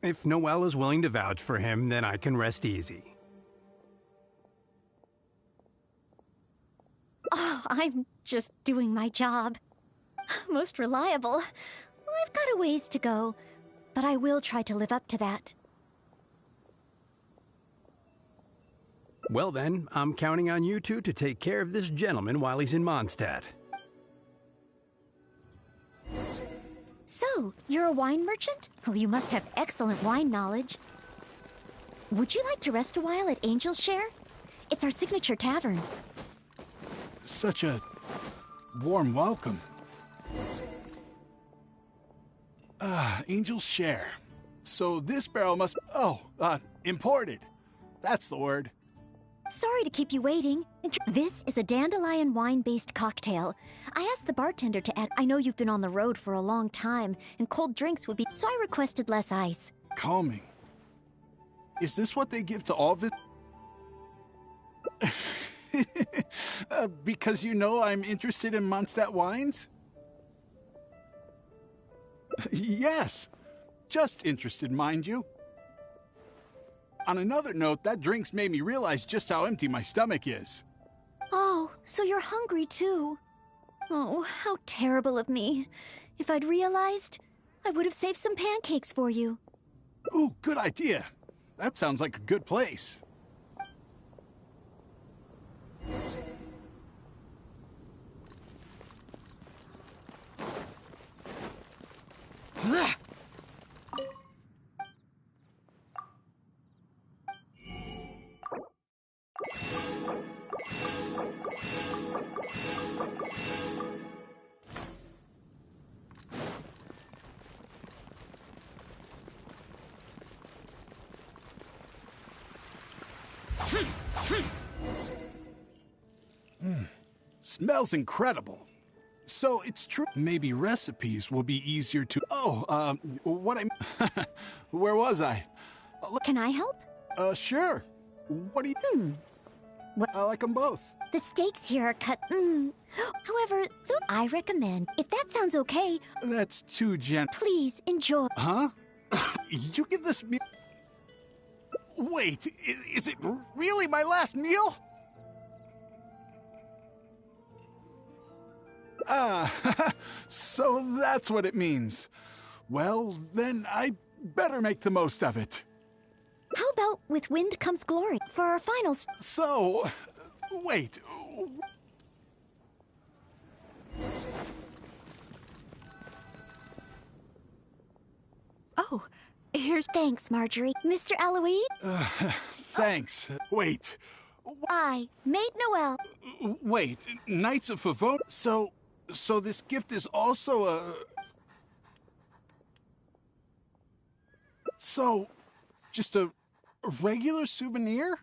If Noelle is willing to vouch for him, then I can rest easy. Oh, I'm just doing my job. Most reliable. I've got a ways to go, but I will try to live up to that. Well then, I'm counting on you two to take care of this gentleman while he's in Mondstadt. So, you're a wine merchant? Well, you must have excellent wine knowledge. Would you like to rest a while at Angel's Share? It's our signature tavern. Such a warm welcome. Angel's Share. So this barrel must... imported. That's the word. Sorry to keep you waiting. This is a dandelion wine-based cocktail. I asked the bartender to add... I know you've been on the road for a long time, and cold drinks would be... So I requested less ice. Calming. Is this what they give to all of it? Because you know I'm interested in Mondstadt wines? Yes. Just interested, mind you. On another note, that drink's made me realize just how empty my stomach is. Oh, so you're hungry too. Oh, how terrible of me. If I'd realized, I would have saved some pancakes for you. Ooh, good idea. That sounds like a good place. Smells incredible. So it's true. Maybe recipes will be easier to... Where was I? Can I help? Sure. What do you... I like them both. The steaks here are cut... However, I recommend, if that sounds okay... That's too Please, enjoy. Huh? You give this meal... Wait, is it really my last meal? So that's what it means. Well, then I better make the most of it. How about with wind comes glory for our final... So, wait. Oh, here's... Thanks, Marjorie. Mr. Eloise? Thanks. Wait. I, Maid Noel. Wait, Knights of Favone? So this gift is also a... So, just a regular souvenir?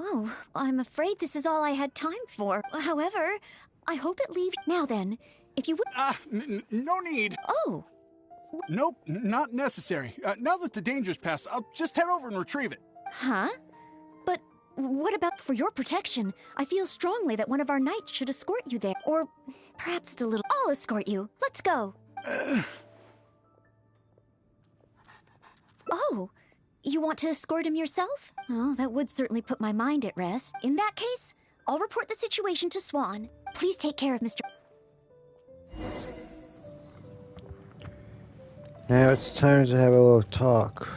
Oh, I'm afraid this is all I had time for. However, I hope it leaves... Now then, if you would... No need. Oh. Nope, not necessary. Now that the danger's passed, I'll just head over and retrieve it. Huh? But what about for your protection? I feel strongly that one of our knights should escort you there. Or perhaps it's a little... I'll escort you. Let's go. Oh, you want to escort him yourself? Oh, that would certainly put my mind at rest. In that case, I'll report the situation to Swan. Please take care of Mr. Now it's time to have a little talk.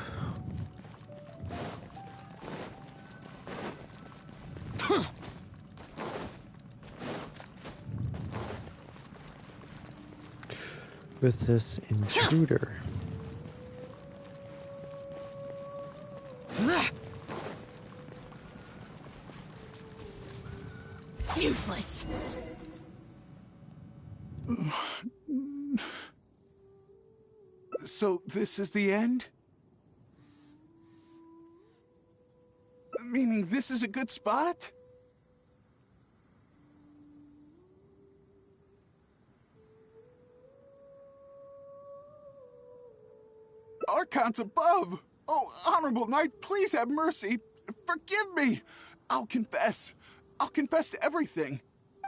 With this intruder. Useless. So this is the end? Meaning this is a good spot? Archons above! Oh, Honorable Knight, please have mercy. Forgive me. I'll confess. I'll confess to everything.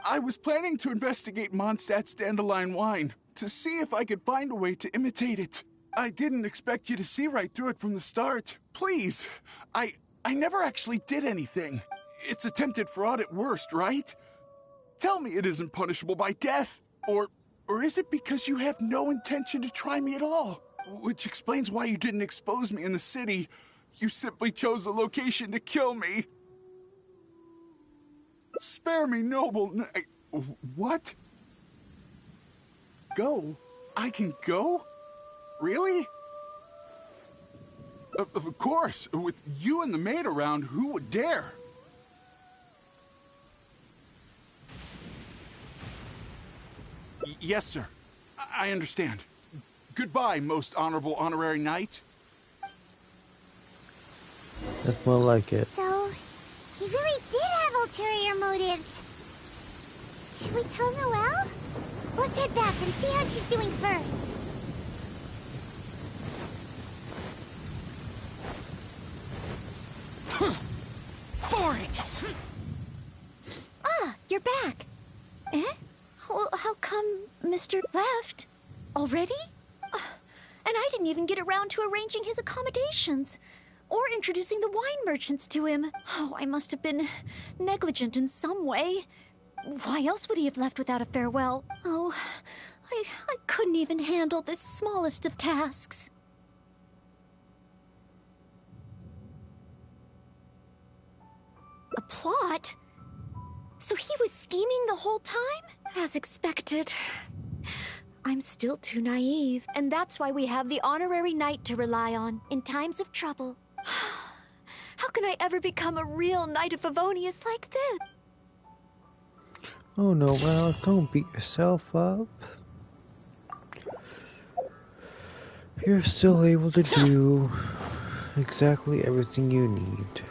I was planning to investigate Mondstadt's dandelion wine, to see if I could find a way to imitate it. I didn't expect you to see right through it from the start. Please, I never actually did anything. It's attempted fraud at worst, right? Tell me it isn't punishable by death. Or is it because you have no intention to try me at all? Which explains why you didn't expose me in the city. You simply chose a location to kill me. Spare me, noble. What? Go? I can go? Really? Of course. With you and the maid around, who would dare? Yes, sir. I understand. Goodbye, most honorable honorary knight. That's more like it. So, he really did have ulterior motives. Should we tell Noelle? Let's head back and see how she's doing first. Boring! Ah, you're back. Eh? Well, how come Mr. left? Already? And I didn't even get around to arranging his accommodations. Or introducing the wine merchants to him. Oh, I must have been negligent in some way. Why else would he have left without a farewell? Oh, I couldn't even handle this smallest of tasks. A plot? So he was scheming the whole time? As expected. I'm still too naive, and that's why we have the honorary knight to rely on in times of trouble. How can I ever become a real knight of Favonius like this? Oh no, well, don't beat yourself up. You're still able to do exactly everything you need.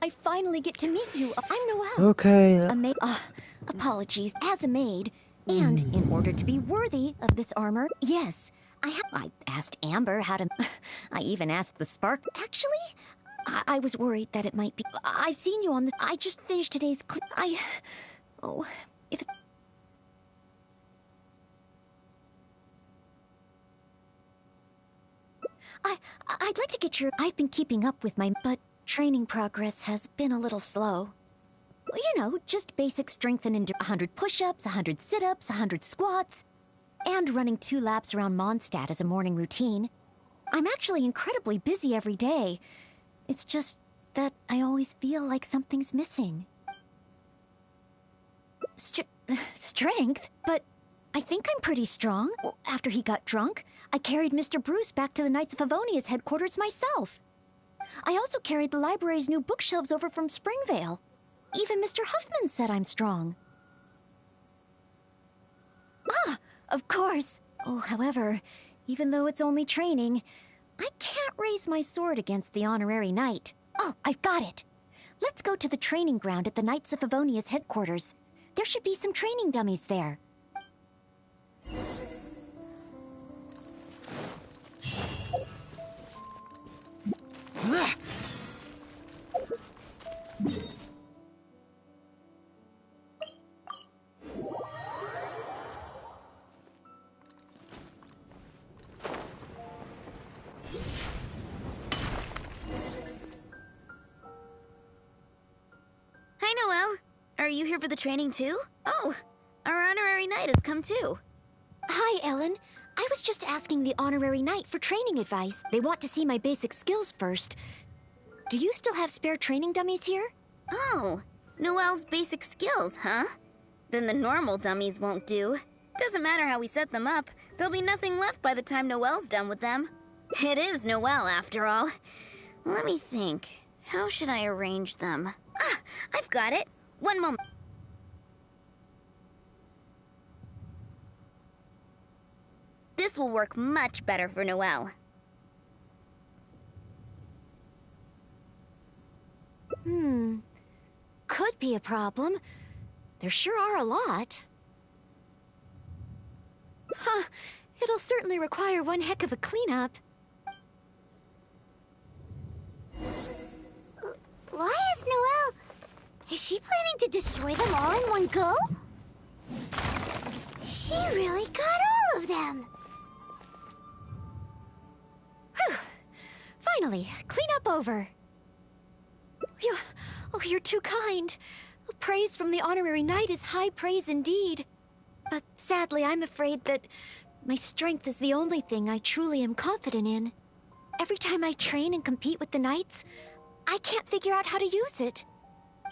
I finally get to meet you. I'm Noelle. Okay. A maid. Apologies. As a maid, and in order to be worthy of this armor, yes, I asked Amber how to. I even asked the Spark. Actually, I was worried that it might be. I've seen you on the. I just finished today's. Oh, if. I'd like to get your. I've been keeping up with my, but training progress has been a little slow. You know, just basic strength and 100 push-ups, 100 sit-ups, 100 squats, and running 2 laps around Mondstadt as a morning routine. I'm actually incredibly busy every day. It's just that I always feel like something's missing. Strength? But I think I'm pretty strong. Well, after he got drunk, I carried Mr. Bruce back to the Knights of Favonius headquarters myself. I also carried the library's new bookshelves over from Springvale. Even Mr. Huffman said I'm strong. Ah, of course. Oh, however, even though it's only training, I can't raise my sword against the honorary knight. Oh, I've got it. Let's go to the training ground at the Knights of Favonius headquarters. There should be some training dummies there. Hi, Noelle. Are you here for the training too? Oh, our honorary knight has come too. Hi, Ellen. I was just asking the honorary knight for training advice. They want to see my basic skills first. Do you still have spare training dummies here? Oh, Noelle's basic skills, huh? Then the normal dummies won't do. Doesn't matter how we set them up. There'll be nothing left by the time Noelle's done with them. It is Noelle, after all. Let me think. How should I arrange them? Ah, I've got it. One moment. This will work much better for Noelle. Could be a problem. There sure are a lot. Huh. It'll certainly require one heck of a cleanup. Why is Noelle... Is she planning to destroy them all in one go? She really got all of them. Whew. Finally, cleanup over. You're too kind. Praise from the honorary knight is high praise indeed. But sadly, I'm afraid that my strength is the only thing I truly am confident in. Every time I train and compete with the knights, I can't figure out how to use it.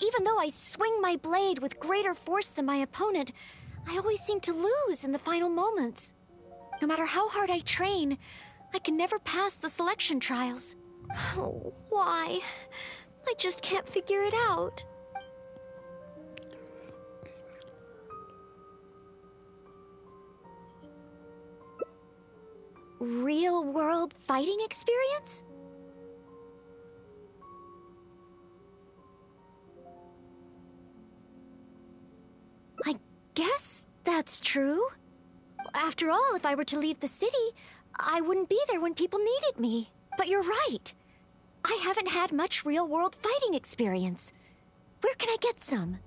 Even though I swing my blade with greater force than my opponent, I always seem to lose in the final moments. No matter how hard I train, I can never pass the selection trials. Oh, why? I just can't figure it out. Real-world fighting experience? I guess that's true. After all, if I were to leave the city, I wouldn't be there when people needed me. But you're right. I haven't had much real-world fighting experience. Where can I get some?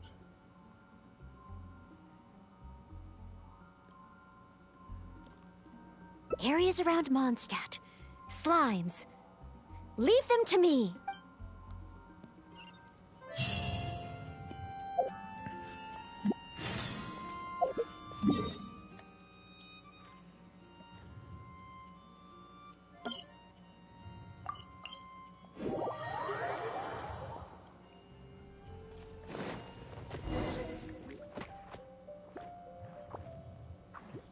Areas around Mondstadt. Slimes. Leave them to me.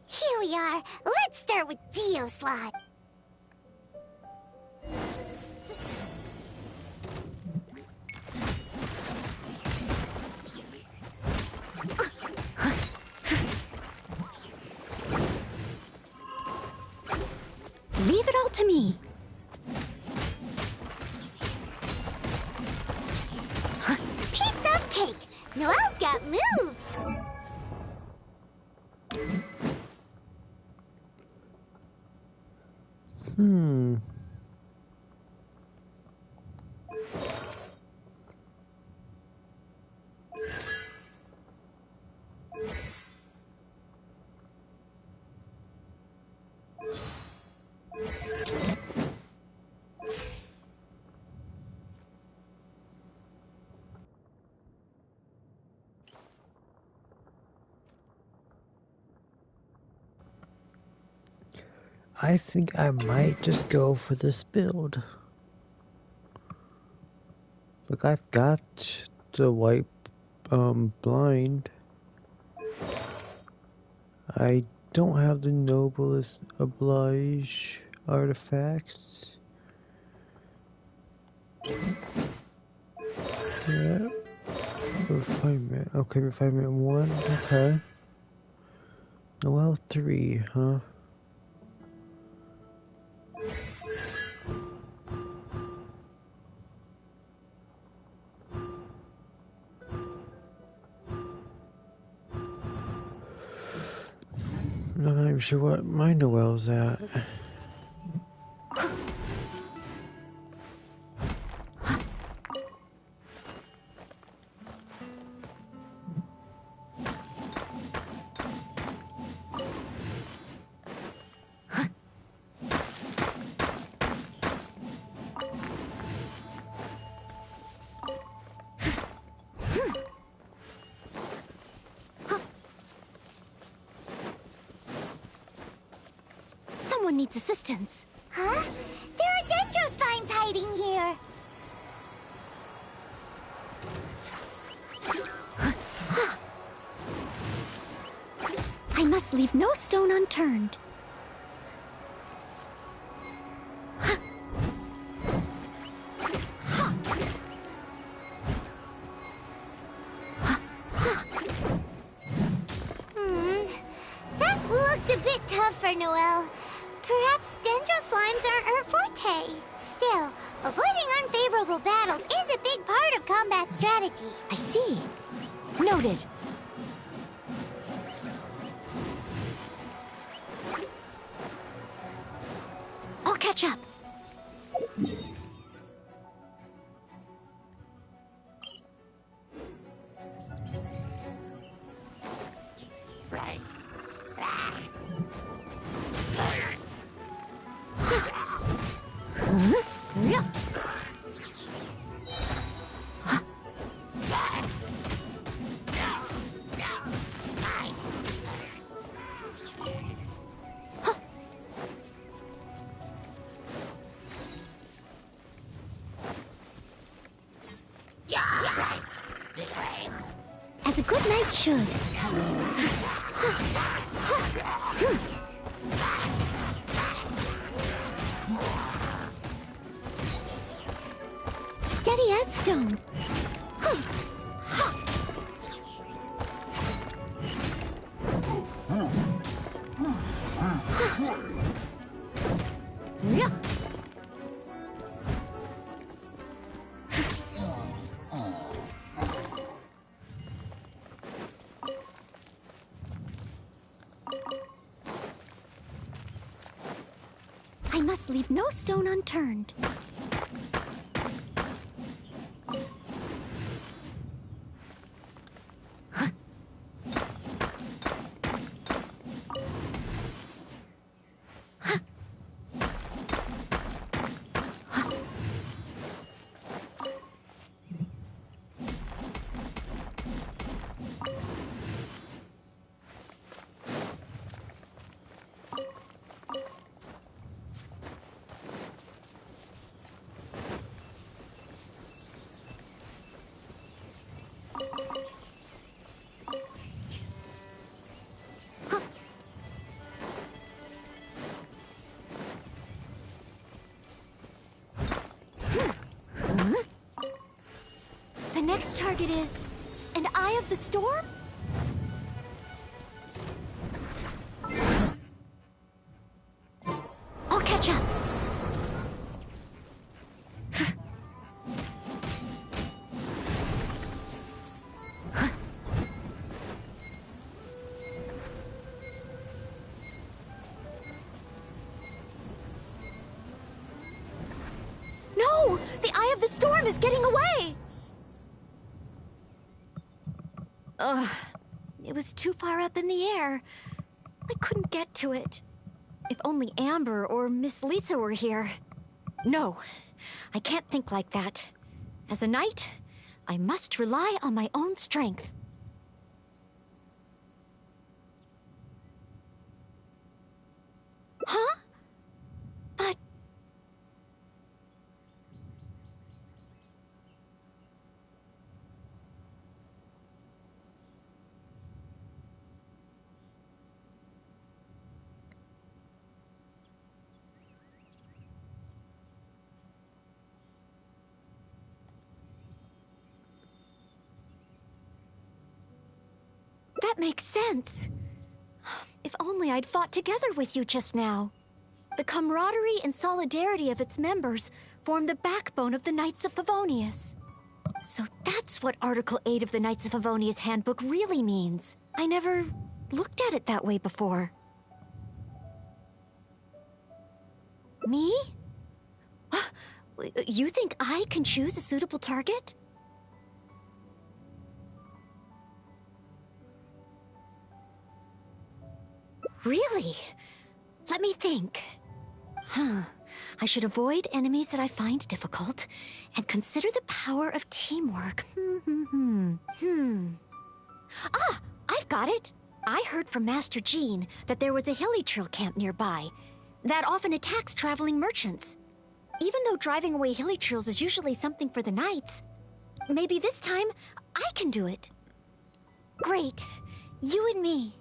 Here we are. Let's start with Dio Slide. Leave it all to me. Piece of cake. Noelle's got moves. I think I might just go for this build. Look, I've got the white blind. I don't have the noblest oblige artifacts. Yeah. Refinement. Okay, refinement 1. Okay. Noelle 3, huh? I'm not even sure what my Noelle's at. Someone needs assistance. Huh? There are dendro slimes hiding here. I must leave no stone unturned. That looked a bit tough for Noelle. Perhaps dendro slimes aren't her forte. Still, avoiding unfavorable battles is a big part of combat strategy. I see. Noted. As a good knight should. Steady as stone. I must leave no stone unturned. The next target is an Eye of the Storm? I'll catch up. No! The Eye of the Storm is getting away! Ugh. It was too far up in the air. I couldn't get to it. If only Amber or Miss Lisa were here. No, I can't think like that. As a knight, I must rely on my own strength. Huh? But... That makes sense. If only I'd fought together with you just now. The camaraderie and solidarity of its members form the backbone of the Knights of Favonius. So that's what Article 8 of the Knights of Favonius Handbook really means. I never looked at it that way before. Me? You think I can choose a suitable target? Really? Let me think. I should avoid enemies that I find difficult and consider the power of teamwork. Ah, I've got it. I heard from Master Jean that there was a hilly trail camp nearby that often attacks traveling merchants. Even though driving away hilly trails is usually something for the knights, maybe this time I can do it. Great. You and me.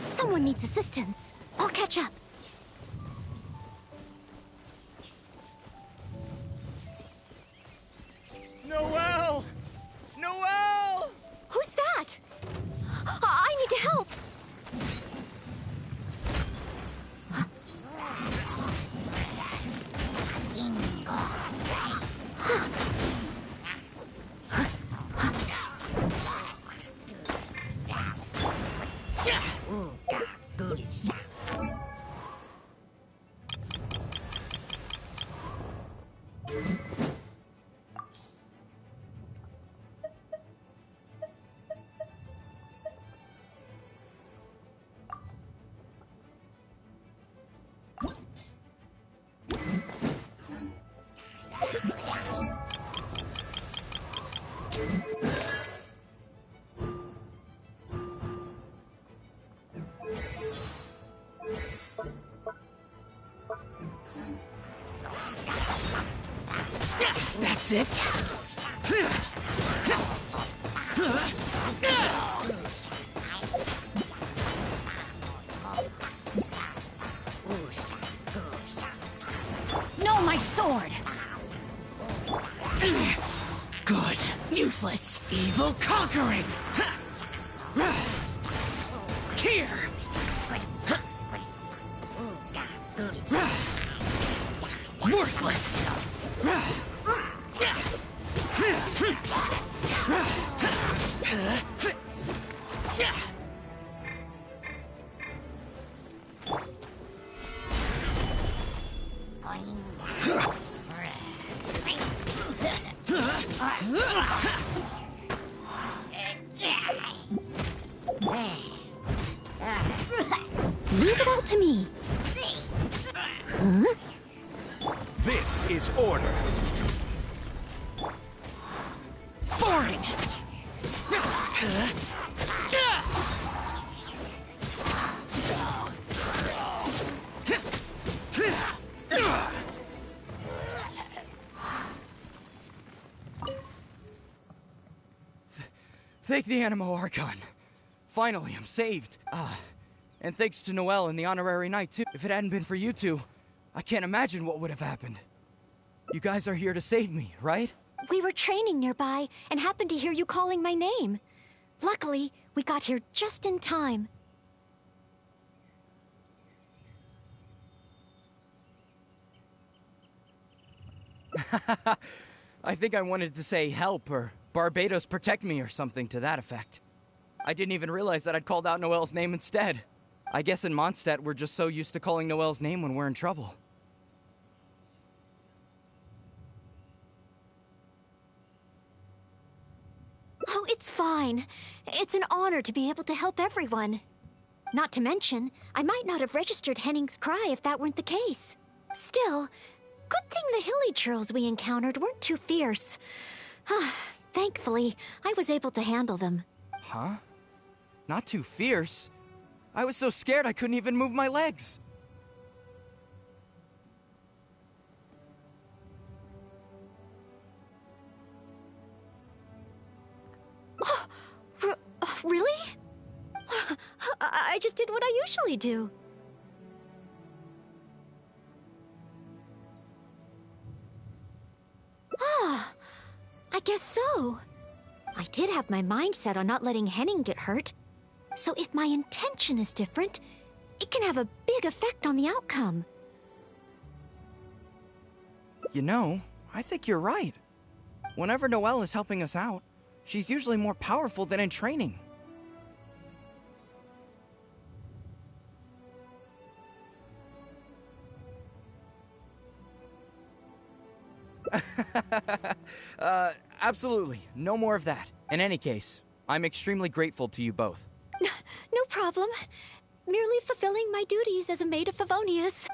Someone needs assistance. I'll catch up. Noelle! Noelle! Who's that? I need to help. That's it. No, my sword! Good. Useless. Evil conquering. Here. Worthless. Leave it all to me. Huh? This is order. Boring. Thank the Animo Archon. Finally, I'm saved. And thanks to Noelle and the Honorary Knight, too. If it hadn't been for you two, I can't imagine what would have happened. You guys are here to save me, right? We were training nearby and happened to hear you calling my name. Luckily, we got here just in time. I think I wanted to say help or Barbados protect me or something to that effect. I didn't even realize that I'd called out Noelle's name instead. I guess in Mondstadt we're just so used to calling Noelle's name when we're in trouble. Oh, it's fine. It's an honor to be able to help everyone. Not to mention, I might not have registered Henning's cry if that weren't the case. Still, good thing the hilly churls we encountered weren't too fierce. Thankfully, I was able to handle them. Huh? Not too fierce? I was so scared I couldn't even move my legs. Really? I just did what I usually do. I guess so. I did have my mind set on not letting Henning get hurt. So if my intention is different, it can have a big effect on the outcome. You know, I think you're right. Whenever Noelle is helping us out, she's usually more powerful than in training. Absolutely. No more of that. In any case, I'm extremely grateful to you both. No problem. Merely fulfilling my duties as a maid of Favonius.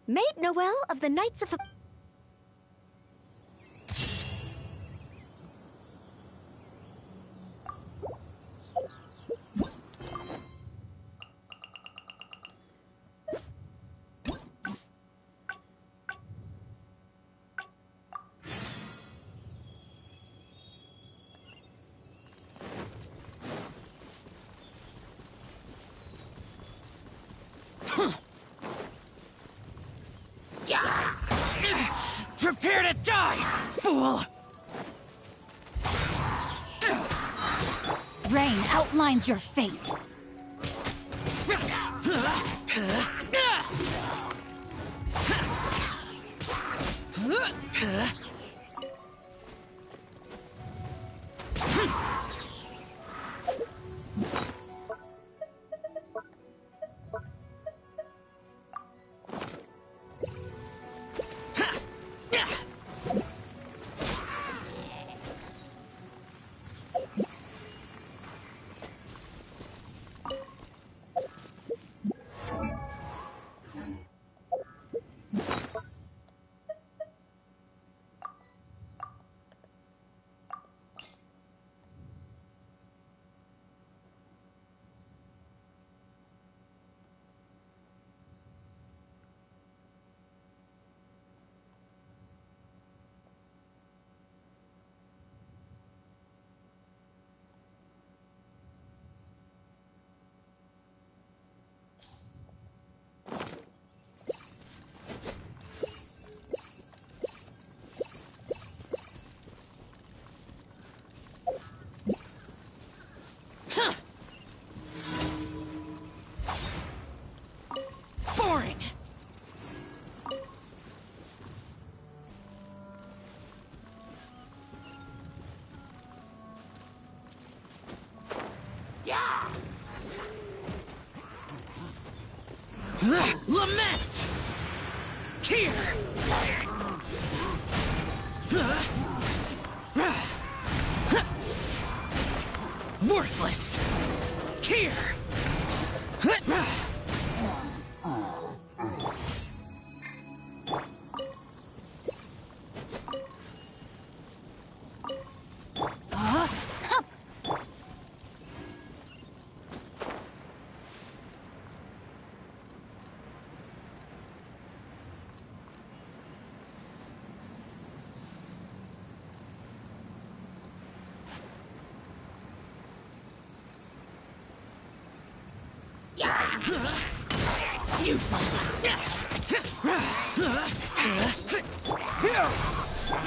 Maid Noelle of the Knights of... Prepare to die, fool! Rain outlines your fate. Lament! Here! Worthless! Here! Useless!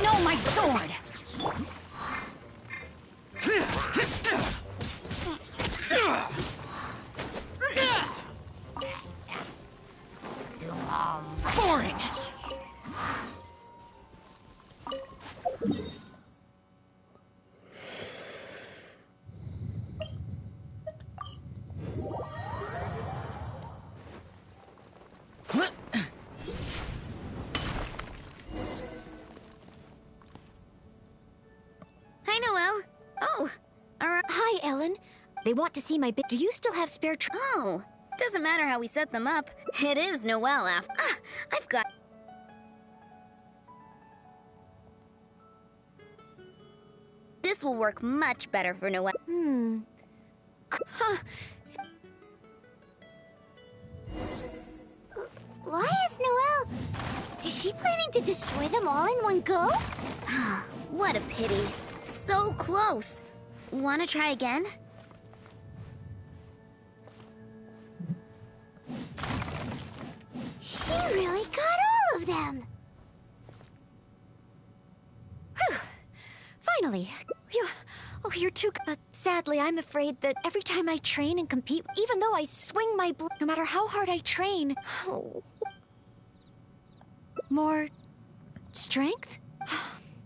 No, my sword! Boring! Hi, Noelle. Oh, Hi, Ellen. They want to see my Do you still have spare oh. Doesn't matter how we set them up. It is Noelle after. I've got. This will work much better for Noelle. Huh. Why is Noelle... Is she planning to destroy them all in one go? What a pity. So close. Wanna try again? She really got all of them. Whew. Finally. You're too... sadly, I'm afraid that every time I train and compete, even though I swing my no matter how hard I train... More... strength?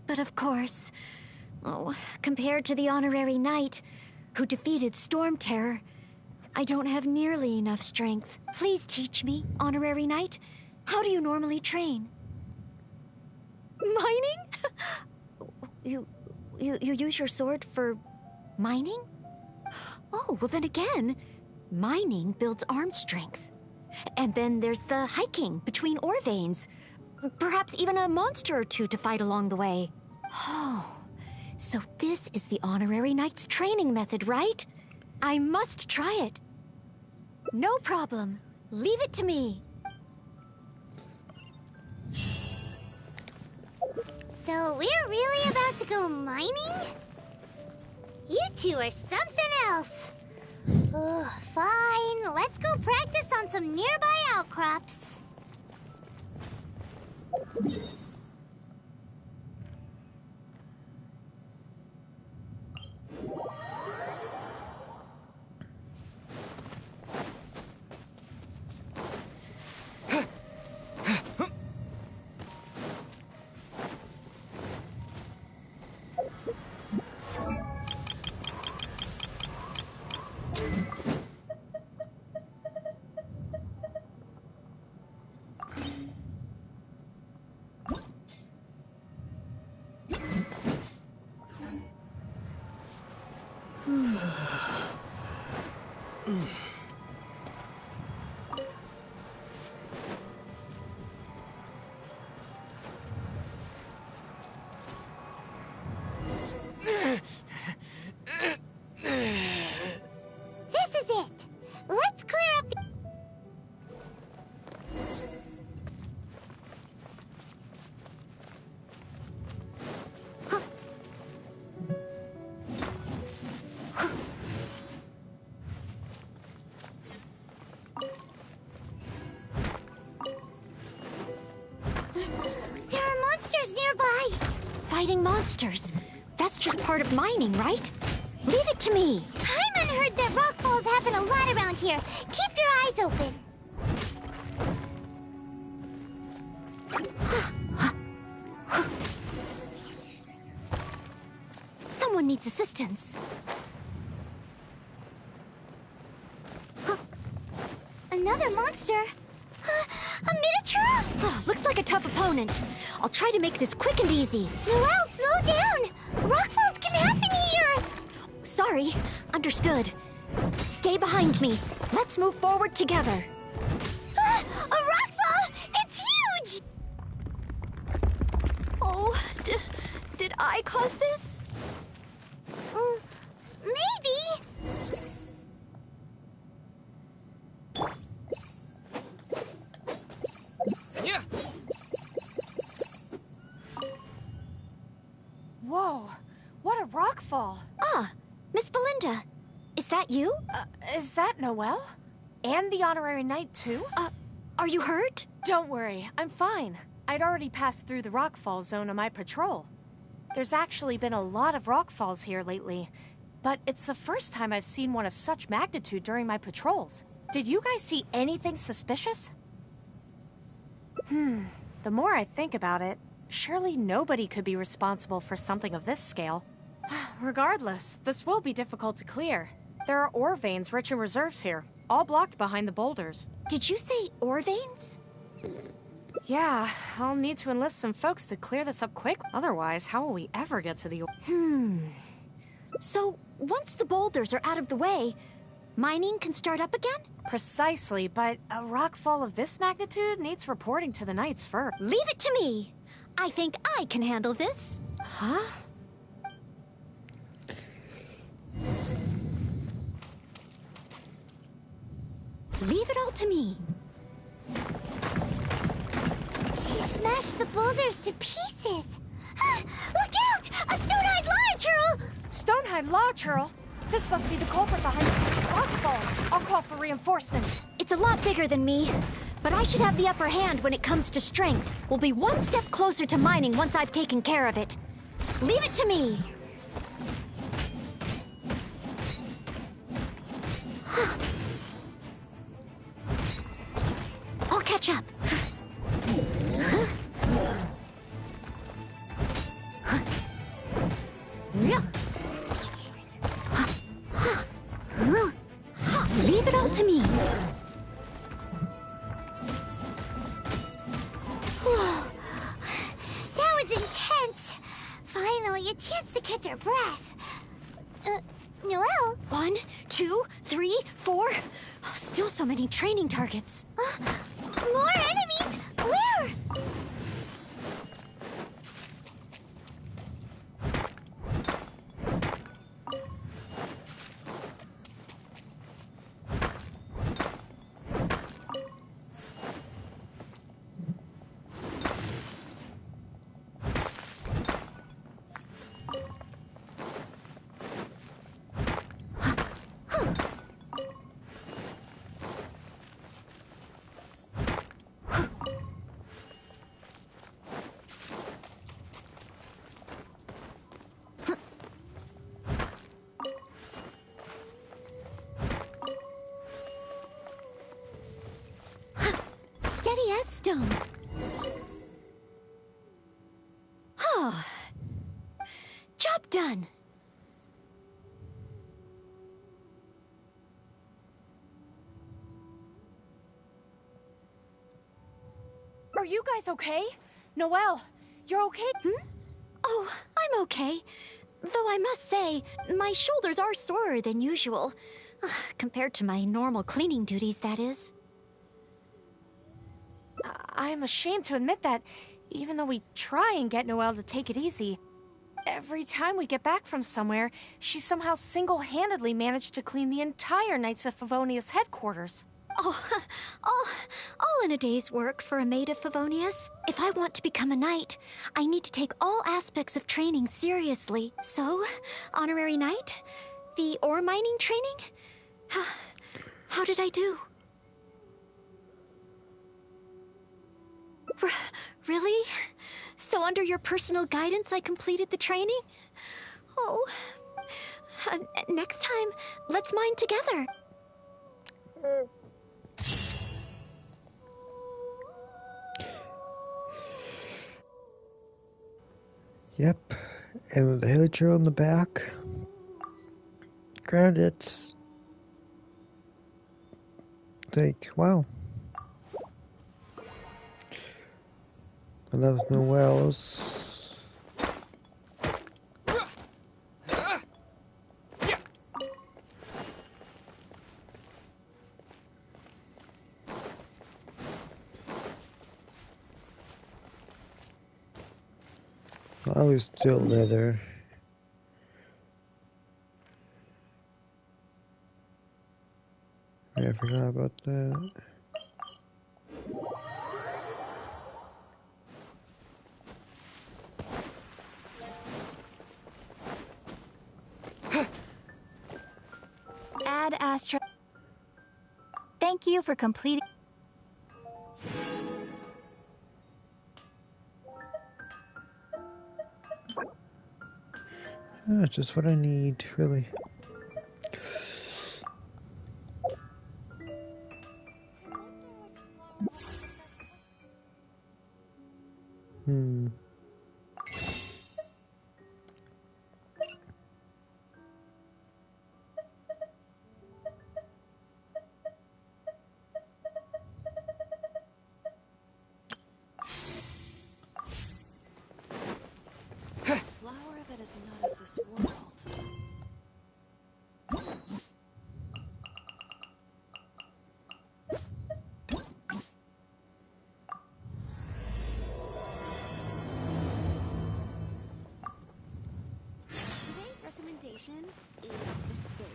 But of course... compared to the Honorary Knight, who defeated Storm Terror, I don't have nearly enough strength. Please teach me, Honorary Knight. How do you normally train? Mining? You use your sword for mining? Oh, well then again, mining builds arm strength. And then there's the hiking between ore veins. Perhaps even a monster or two to fight along the way. Oh, so this is the Honorary Knight's training method, right? I must try it. No problem. Leave it to me. So we're really about to go mining? You two are something else. Fine, let's go practice on some nearby outcrops. This is it. Let's clear up. There are monsters nearby. Fighting monsters. That's just part of mining, right? Leave it to me. Hyman heard that rock falls happen a lot around here. Keep your eyes open. Someone needs assistance. Another monster. A miniature? Oh, looks like a tough opponent. I'll try to make this quick and easy. Noelle, slow down! Rockfalls can happen here! Sorry. Understood. Stay behind me. Let's move forward together. A rockfall! It's huge! Oh, did I cause this? Maybe. Yeah. Whoa, what a rockfall. Ah, Miss Belinda. Is that you? Is that Noelle? And the honorary knight, too? Are you hurt? Don't worry, I'm fine. I'd already passed through the rockfall zone on my patrol. There's actually been a lot of rockfalls here lately, but it's the first time I've seen one of such magnitude during my patrols. Did you guys see anything suspicious? The more I think about it, surely nobody could be responsible for something of this scale. Regardless, this will be difficult to clear. There are ore veins rich in reserves here, all blocked behind the boulders. Did you say ore veins? Yeah, I'll need to enlist some folks to clear this up quick. Otherwise, how will we ever get to the ore? So, once the boulders are out of the way, mining can start up again? Precisely, but a rockfall of this magnitude needs reporting to the Knights first. Leave it to me. I think I can handle this. Huh? Leave it all to me. She smashed the boulders to pieces. Look out! A stone-eyed Lionchurl! Stonehide Law Churl? This must be the culprit behind the rockfalls. I'll call for reinforcements. It's a lot bigger than me, but I should have the upper hand when it comes to strength. We'll be one step closer to mining once I've taken care of it. Leave it to me. I'll catch up. Leave it all to me. That was intense. Finally, a chance to catch our breath. Noelle? 1, 2, 3, 4. Still so many training targets. More enemies? Where? Steady as stone. Oh. Job done. Are you guys okay? Noelle, you're okay? Oh, I'm okay. Though I must say, my shoulders are sorer than usual. Compared to my normal cleaning duties, that is. I'm ashamed to admit that, even though we try and get Noelle to take it easy, every time we get back from somewhere, she somehow single-handedly managed to clean the entire Knights of Favonius headquarters. Oh, all in a day's work for a maid of Favonius. If I want to become a knight, I need to take all aspects of training seriously. So, honorary knight? The ore mining training? How did I do? Really? So under your personal guidance I completed the training? Oh. Next time, let's mine together. Yep, and with the villager on the back. Granted, it's like, wow. I love Noel's. I was still leather. I forgot about that. Add Astra. Thank you for completing. That's just what I need, really. Flower that is not of this world. Today's recommendation is the steak.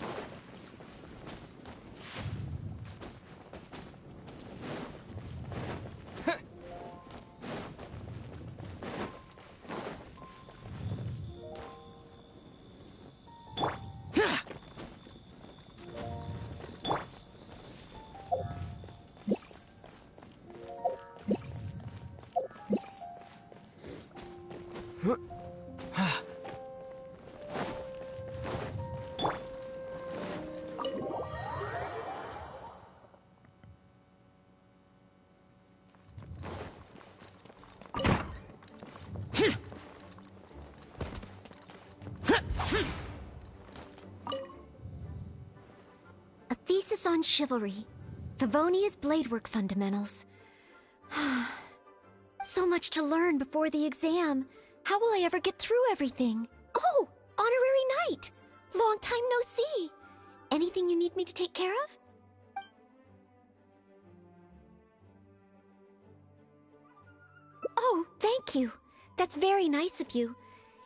A thesis on chivalry. Favonia's bladework fundamentals. So much to learn before the exam. How will I ever get through everything? Oh, honorary knight. Long time no see. Anything you need me to take care of? Oh, thank you. That's very nice of you.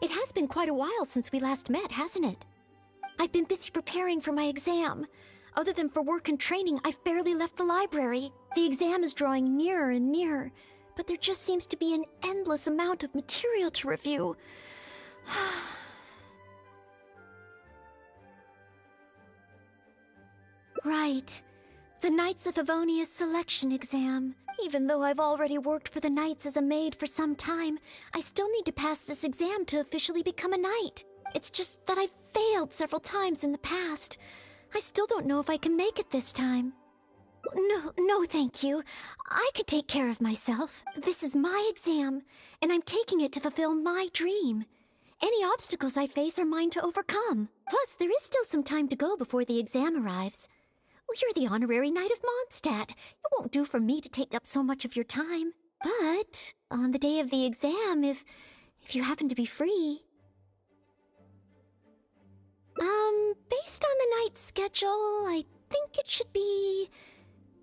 It has been quite a while since we last met, hasn't it? I've been busy preparing for my exam. Other than for work and training, I've barely left the library. The exam is drawing nearer and nearer, but there just seems to be an endless amount of material to review. Right. The Knights of Favonia's selection exam. Even though I've already worked for the Knights as a maid for some time, I still need to pass this exam to officially become a knight. It's just that I've failed several times in the past. I still don't know if I can make it this time. No, thank you. I could take care of myself. This is my exam, and I'm taking it to fulfill my dream. Any obstacles I face are mine to overcome. Plus, there is still some time to go before the exam arrives. Well, you're the honorary knight of Mondstadt. It won't do for me to take up so much of your time. But on the day of the exam, if you happen to be free... Based on the knight's schedule, I think it should be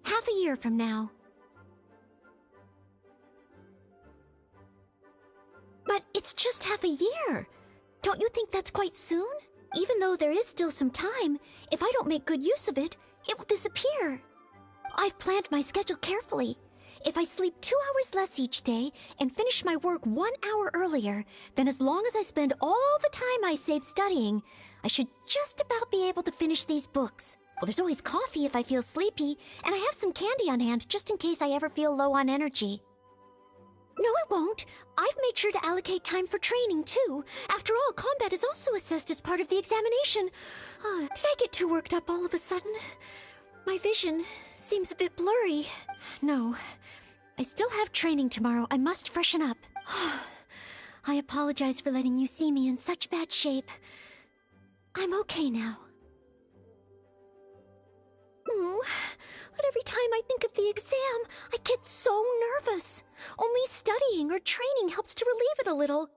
half a year from now. But it's just half a year. Don't you think that's quite soon? Even though there is still some time, if I don't make good use of it, it will disappear. I've planned my schedule carefully. If I sleep 2 hours less each day and finish my work 1 hour earlier, then as long as I spend all the time I save studying, I should just about be able to finish these books. Well, there's always coffee if I feel sleepy, and I have some candy on hand just in case I ever feel low on energy. No, it won't. I've made sure to allocate time for training, too. After all, combat is also assessed as part of the examination. Did I get too worked up all of a sudden? My vision seems a bit blurry. No, I still have training tomorrow. I must freshen up. I apologize for letting you see me in such bad shape. I'm okay now. But every time I think of the exam, I get so nervous. Only studying or training helps to relieve it a little.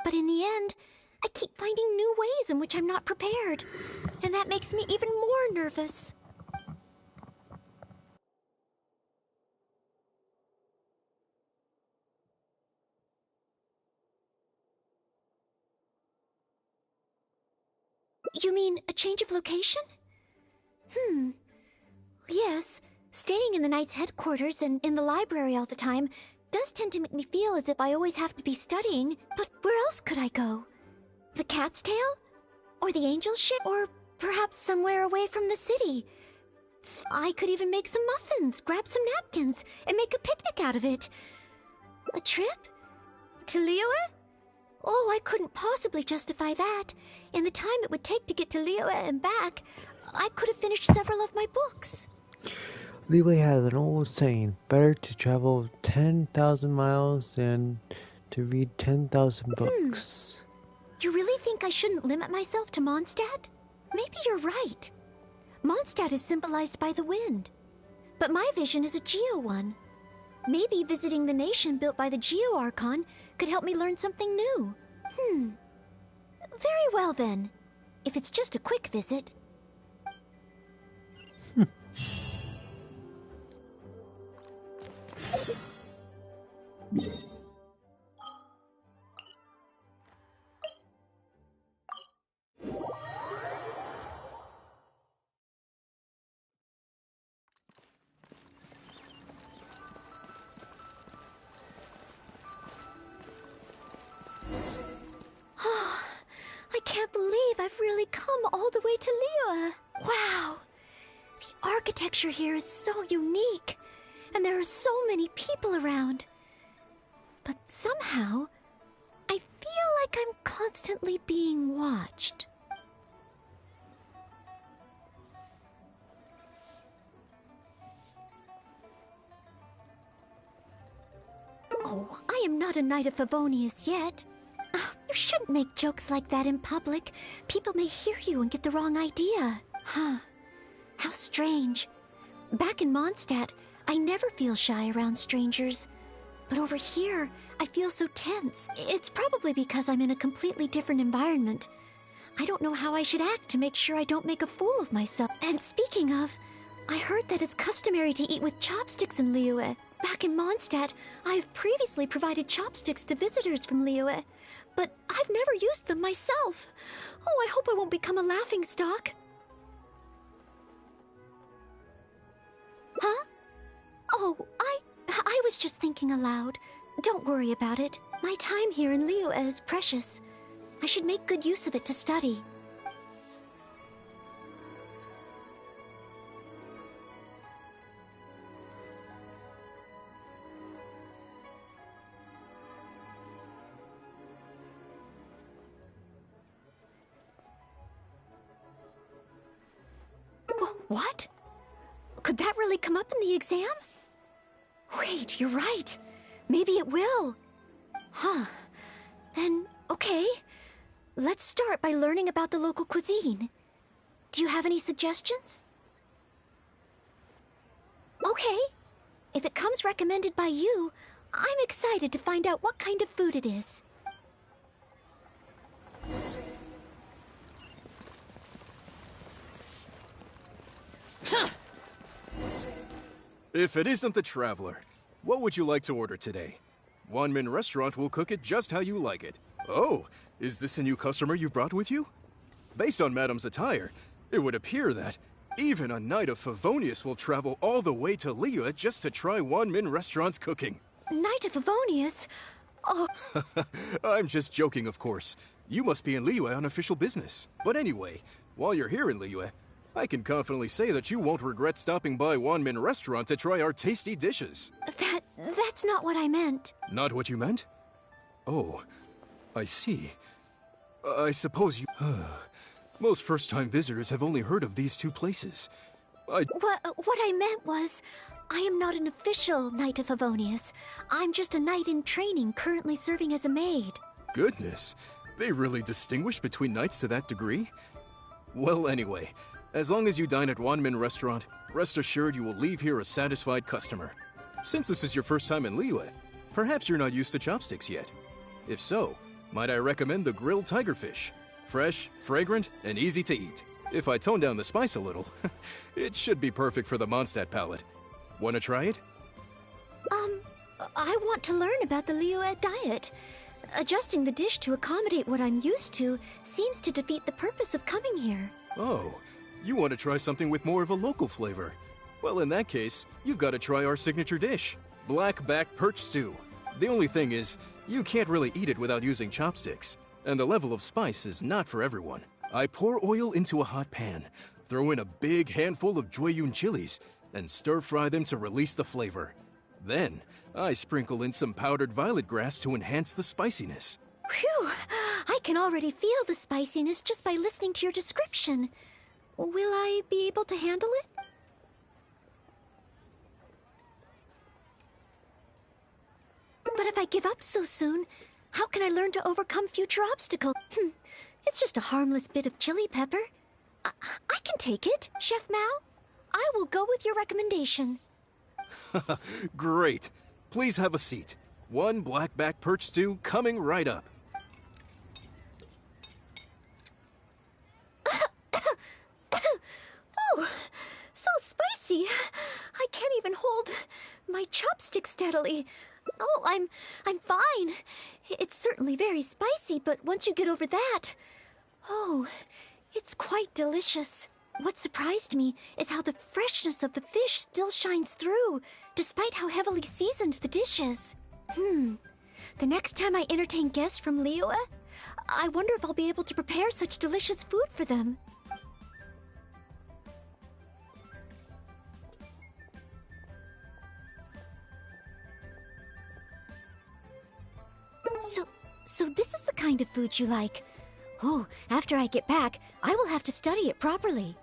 But in the end, I keep finding new ways in which I'm not prepared. And that makes me even more nervous. You mean a change of location? Yes, staying in the Knight's headquarters and in the library all the time does tend to make me feel as if I always have to be studying. But where else could I go? The Cat's Tail? Or the Angel's Ship? Or perhaps somewhere away from the city? I could even make some muffins, grab some napkins, and make a picnic out of it. A trip? To Liyue? Oh, I couldn't possibly justify that. In the time it would take to get to Liyue and back, I could have finished several of my books. Liyue has an old saying, better to travel 10,000 miles than to read 10,000 books. You really think I shouldn't limit myself to Mondstadt? Maybe you're right. Mondstadt is symbolized by the wind. But my vision is a Geo one. Maybe visiting the nation built by the Geo Archon could help me learn something new. Very well then. If it's just a quick visit. I can't believe I've really come all the way to Liyue. Wow! The architecture here is so unique, and there are so many people around. But somehow, I feel like I'm constantly being watched. Oh, I am not a Knight of Favonius yet. You shouldn't make jokes like that in public. People may hear you and get the wrong idea. How strange. Back in Mondstadt, I never feel shy around strangers. But over here, I feel so tense. It's probably because I'm in a completely different environment. I don't know how I should act to make sure I don't make a fool of myself. And speaking of, I heard that it's customary to eat with chopsticks in Liyue. Back in Mondstadt, I have previously provided chopsticks to visitors from Liyue, but I've never used them myself. Oh, I hope I won't become a laughingstock. Huh? Oh, I was just thinking aloud. Don't worry about it. My time here in Liyue is precious. I should make good use of it to study. What? Could that really come up in the exam? Wait, you're right. Maybe it will. Then, okay. Let's start by learning about the local cuisine. Do you have any suggestions? Okay. If it comes recommended by you, I'm excited to find out what kind of food it is. If it isn't the Traveler, what would you like to order today? Wanmin Restaurant will cook it just how you like it. Oh, is this a new customer you've brought with you? Based on Madame's attire, it would appear that even a Knight of Favonius will travel all the way to Liyue just to try Wanmin Restaurant's cooking. Knight of Favonius? Oh. I'm just joking, of course. You must be in Liyue on official business. But anyway, while you're here in Liyue, I can confidently say that you won't regret stopping by Wanmin Restaurant to try our tasty dishes. That's not what I meant. Not what you meant? Oh, I see. I suppose you... Most first-time visitors have only heard of these two places. What I meant was, I am not an official Knight of Favonius. I'm just a knight in training currently serving as a maid. Goodness, they really distinguish between knights to that degree? Well, anyway, as long as you dine at Wanmin Restaurant, rest assured you will leave here a satisfied customer. Since this is your first time in Liyue, Perhaps you're not used to chopsticks yet. If so, might I recommend the grilled tigerfish? Fresh, fragrant, and easy to eat. If I tone down the spice a little, it should be perfect for the Mondstadt palate. Want to try it? I want to learn about the Liyue diet. Adjusting the dish to accommodate what I'm used to seems to defeat the purpose of coming here. Oh, you want to try something with more of a local flavor? Well, in that case, you've got to try our signature dish, blackback perch stew. The only thing is, you can't really eat it without using chopsticks, and the level of spice is not for everyone. I pour oil into a hot pan, throw in a big handful of Jueyun chilies, and stir-fry them to release the flavor. Then, I sprinkle in some powdered violet grass to enhance the spiciness. Phew! I can already feel the spiciness just by listening to your description. Will I be able to handle it? But if I give up so soon, how can I learn to overcome future obstacles? It's just a harmless bit of chili pepper. I can take it, Chef Mao. I will go with your recommendation. Great. Please have a seat. One blackback perch stew coming right up. Oh, so spicy. I can't even hold my chopstick steadily. Oh, I'm fine. It's certainly very spicy, but once you get over that, oh, it's quite delicious. What surprised me is how the freshness of the fish still shines through, despite how heavily seasoned the dish is. The next time I entertain guests from Liyue, I wonder if I'll be able to prepare such delicious food for them. So this is the kind of food you like. Oh, after I get back, I will have to study it properly.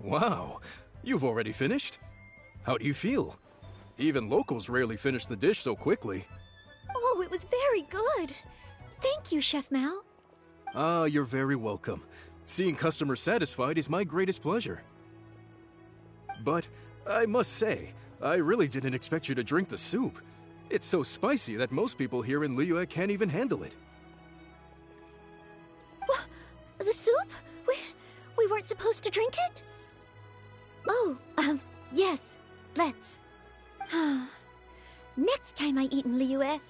Wow, you've already finished? How do you feel? Even locals rarely finish the dish so quickly. Oh, it was very good. Thank you, Chef Mao. Ah, you're very welcome. Seeing customers satisfied is my greatest pleasure. But I must say, I really didn't expect you to drink the soup. It's so spicy that most people here in Liyue can't even handle it. What? The soup? We weren't supposed to drink it? Oh, yes. Let's. Next time I eat in Liyue,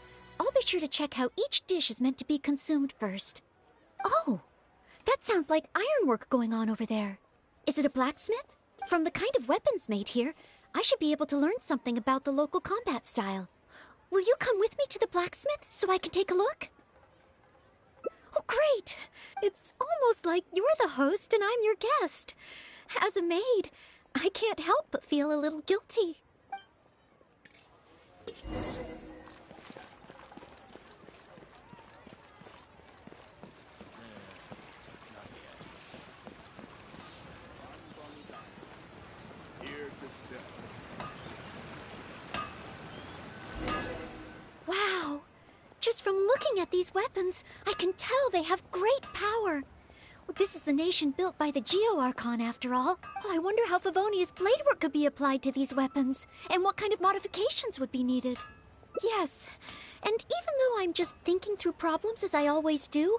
I'll be sure to check how each dish is meant to be consumed first. Oh, that sounds like ironwork going on over there. Is it a blacksmith? From the kind of weapons made here, I should be able to learn something about the local combat style. Will you come with me to the blacksmith so I can take a look? Oh, great! It's almost like you're the host and I'm your guest. As a maid, I can't help but feel a little guilty. Wow! Just from looking at these weapons, I can tell they have great power. Well, this is the nation built by the Geo-Archon, after all. Oh, I wonder how Favonia's blade work could be applied to these weapons, and what kind of modifications would be needed. Yes, and even though I'm just thinking through problems as I always do,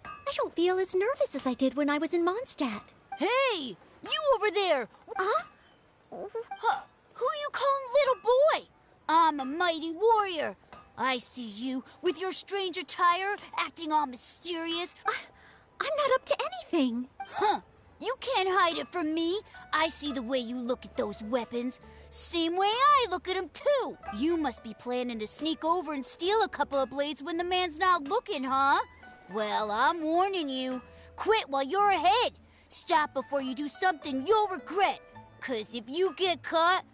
I don't feel as nervous as I did when I was in Mondstadt. Hey! You over there! Huh? Who you calling little boy? I'm a mighty warrior. I see you with your strange attire, acting all mysterious. I'm not up to anything. Huh. You can't hide it from me. I see the way you look at those weapons. Same way I look at them, too. You must be planning to sneak over and steal a couple of blades when the man's not looking, huh? Well, I'm warning you. Quit while you're ahead. Stop before you do something you'll regret. 'Cause if you get caught...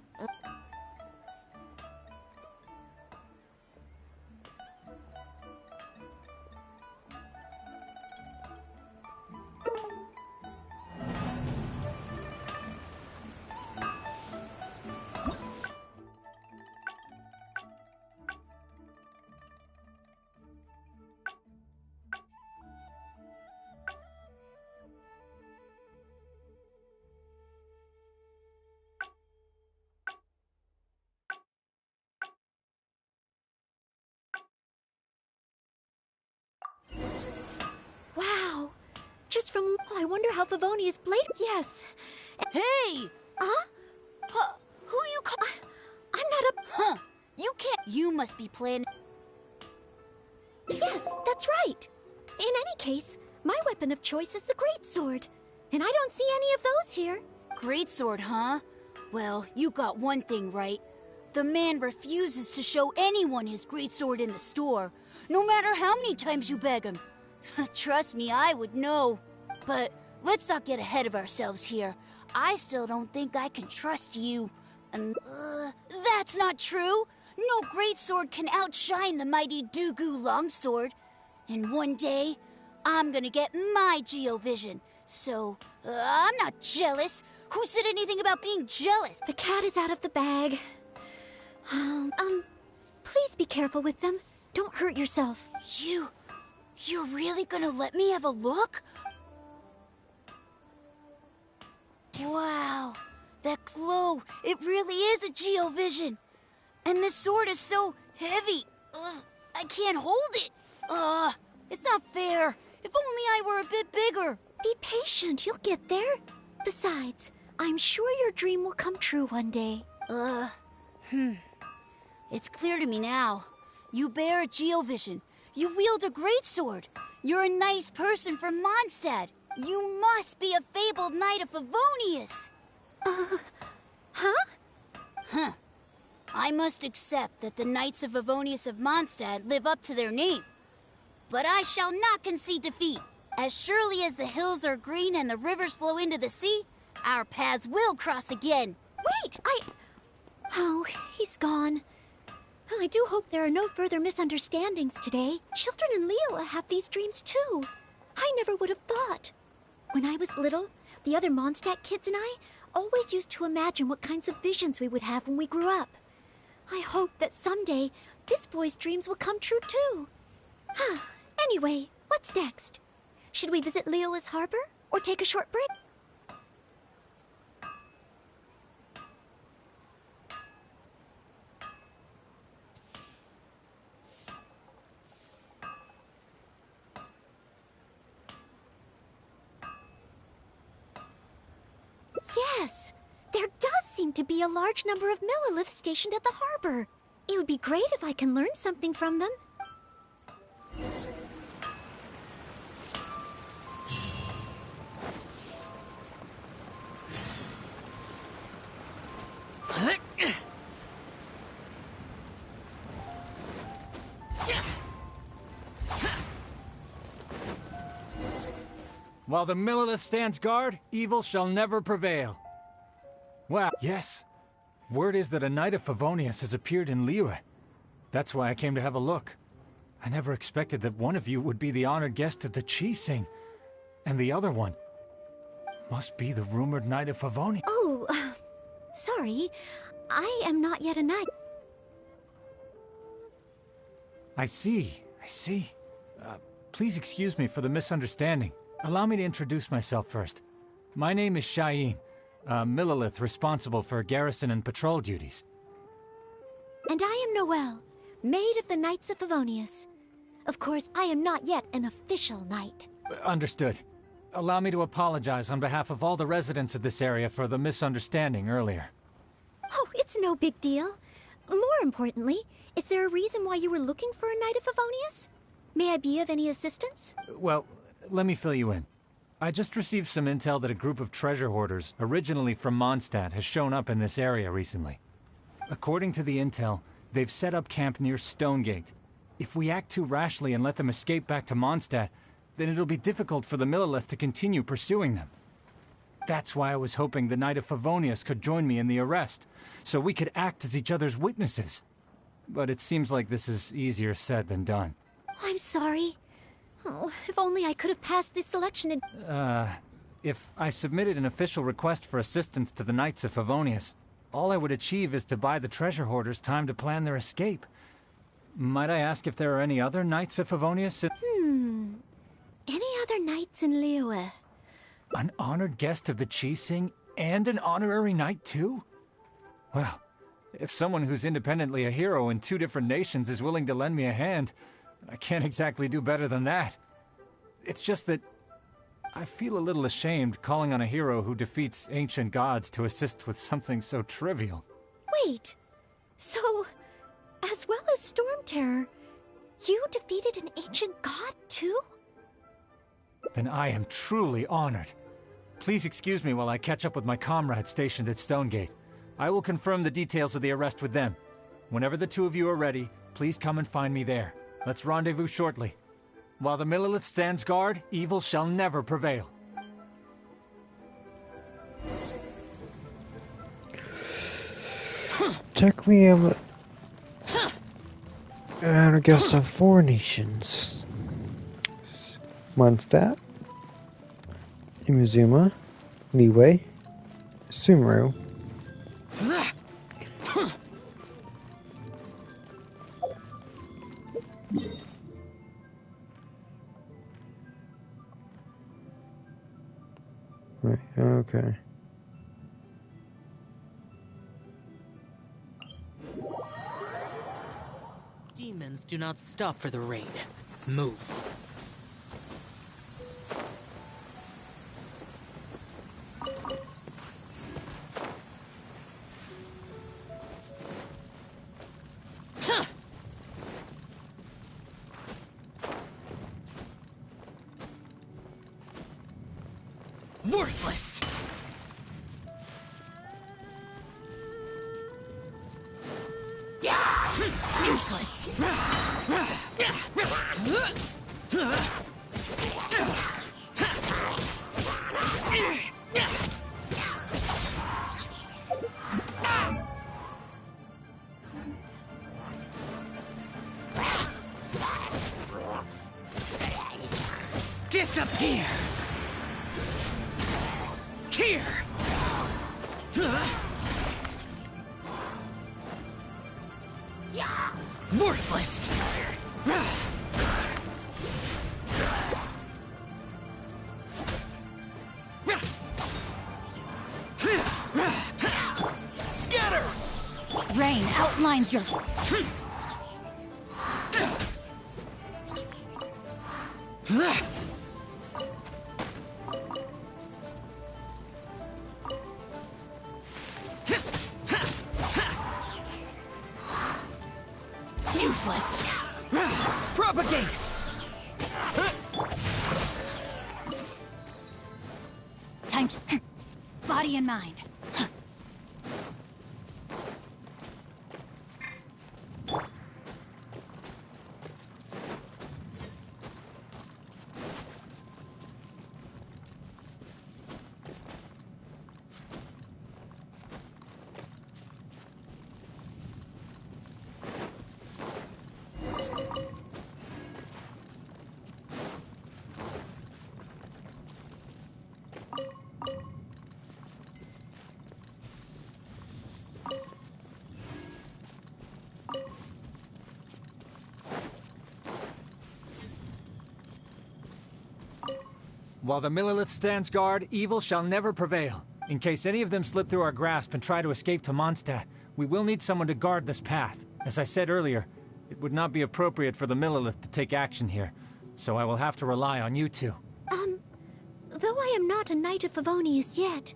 Wow. Just from... I wonder how Favonia's blade... Yes. Hey! Huh? Who you call? I'm not a... Huh. You can't... You must be playing... Yes, that's right. In any case, my weapon of choice is the greatsword. And I don't see any of those here. Greatsword, huh? Well, you got one thing right. The man refuses to show anyone his greatsword in the store, no matter how many times you beg him. Trust me, I would know. But let's not get ahead of ourselves here. I still don't think I can trust you. That's not true. No greatsword can outshine the mighty Dugu longsword. And one day, I'm gonna get my Geovision. So, I'm not jealous. Who said anything about being jealous? The cat is out of the bag. Please be careful with them. Don't hurt yourself. You're really gonna let me have a look? Wow, that glow, it really is a Geovision. And this sword is so heavy. I can't hold it. It's not fair. If only I were a bit bigger. Be patient, you'll get there. Besides, I'm sure your dream will come true one day. It's clear to me now. You bear a Geovision. You wield a greatsword. You're a nice person from Mondstadt. You must be a fabled knight of Favonius. Huh? I must accept that the Knights of Favonius of Mondstadt live up to their name. But I shall not concede defeat. As surely as the hills are green and the rivers flow into the sea, our paths will cross again. Wait, Oh, he's gone. Oh, I do hope there are no further misunderstandings today. Children in Liyue have these dreams too. I never would have thought. When I was little, the other Mondstadt kids and I always used to imagine what kinds of visions we would have when we grew up. I hope that someday this boy's dreams will come true too. Anyway, what's next? Should we visit Liyue's harbor or take a short break? Yes, there does seem to be a large number of Milliliths stationed at the harbor. It would be great if I can learn something from them. While the Millilith stands guard, evil shall never prevail. Wow, yes. Word is that a Knight of Favonius has appeared in Liyue. That's why I came to have a look. I never expected that one of you would be the honored guest at the Chi-Sing. And the other one must be the rumored Knight of Favonius. Oh, sorry. I am not yet a knight. I see. Please excuse me for the misunderstanding. Allow me to introduce myself first. My name is Shayin, a Millilith responsible for garrison and patrol duties. And I am Noelle, maid of the Knights of Favonius. Of course, I am not yet an official knight. Understood. Allow me to apologize on behalf of all the residents of this area for the misunderstanding earlier. Oh, it's no big deal. More importantly, is there a reason why you were looking for a Knight of Favonius? May I be of any assistance? Well, let me fill you in. I just received some intel that a group of treasure hoarders, originally from Mondstadt, has shown up in this area recently. According to the intel, they've set up camp near Stonegate. If we act too rashly and let them escape back to Mondstadt, then it'll be difficult for the Millilith to continue pursuing them. That's why I was hoping the Knight of Favonius could join me in the arrest, so we could act as each other's witnesses. But it seems like this is easier said than done. I'm sorry. Oh, if only I could have passed this selection in... If I submitted an official request for assistance to the Knights of Favonius, all I would achieve is to buy the treasure hoarders time to plan their escape. Might I ask if there are any other Knights of Favonius? Any other knights in Liyue? An honored guest of the Chi-Sing and an honorary knight too? Well, if someone who's independently a hero in two different nations is willing to lend me a hand, I can't exactly do better than that. It's just that I feel a little ashamed calling on a hero who defeats ancient gods to assist with something so trivial. Wait, so, as well as Storm Terror, you defeated an ancient god too? Then I am truly honored. Please excuse me while I catch up with my comrades stationed at Stonegate. I will confirm the details of the arrest with them. Whenever the two of you are ready, please come and find me there. Let's rendezvous shortly. While the Millelith stands guard, evil shall never prevail. Technically, I'm a guest of 4 nations. Mondstadt, Imizuma, Liyue, Sumeru. Right, okay. Demons do not stop for the rain. Move. Worthless! Useless! Disappear! Here! Worthless! Scatter! Rain outlines your... Useless! Propagate! Time to... Body and mind. While the Millelith stands guard, evil shall never prevail. In case any of them slip through our grasp and try to escape to Mondstadt, we will need someone to guard this path. As I said earlier, it would not be appropriate for the Millelith to take action here, so I will have to rely on you two. Though I am not a Knight of Favonius yet,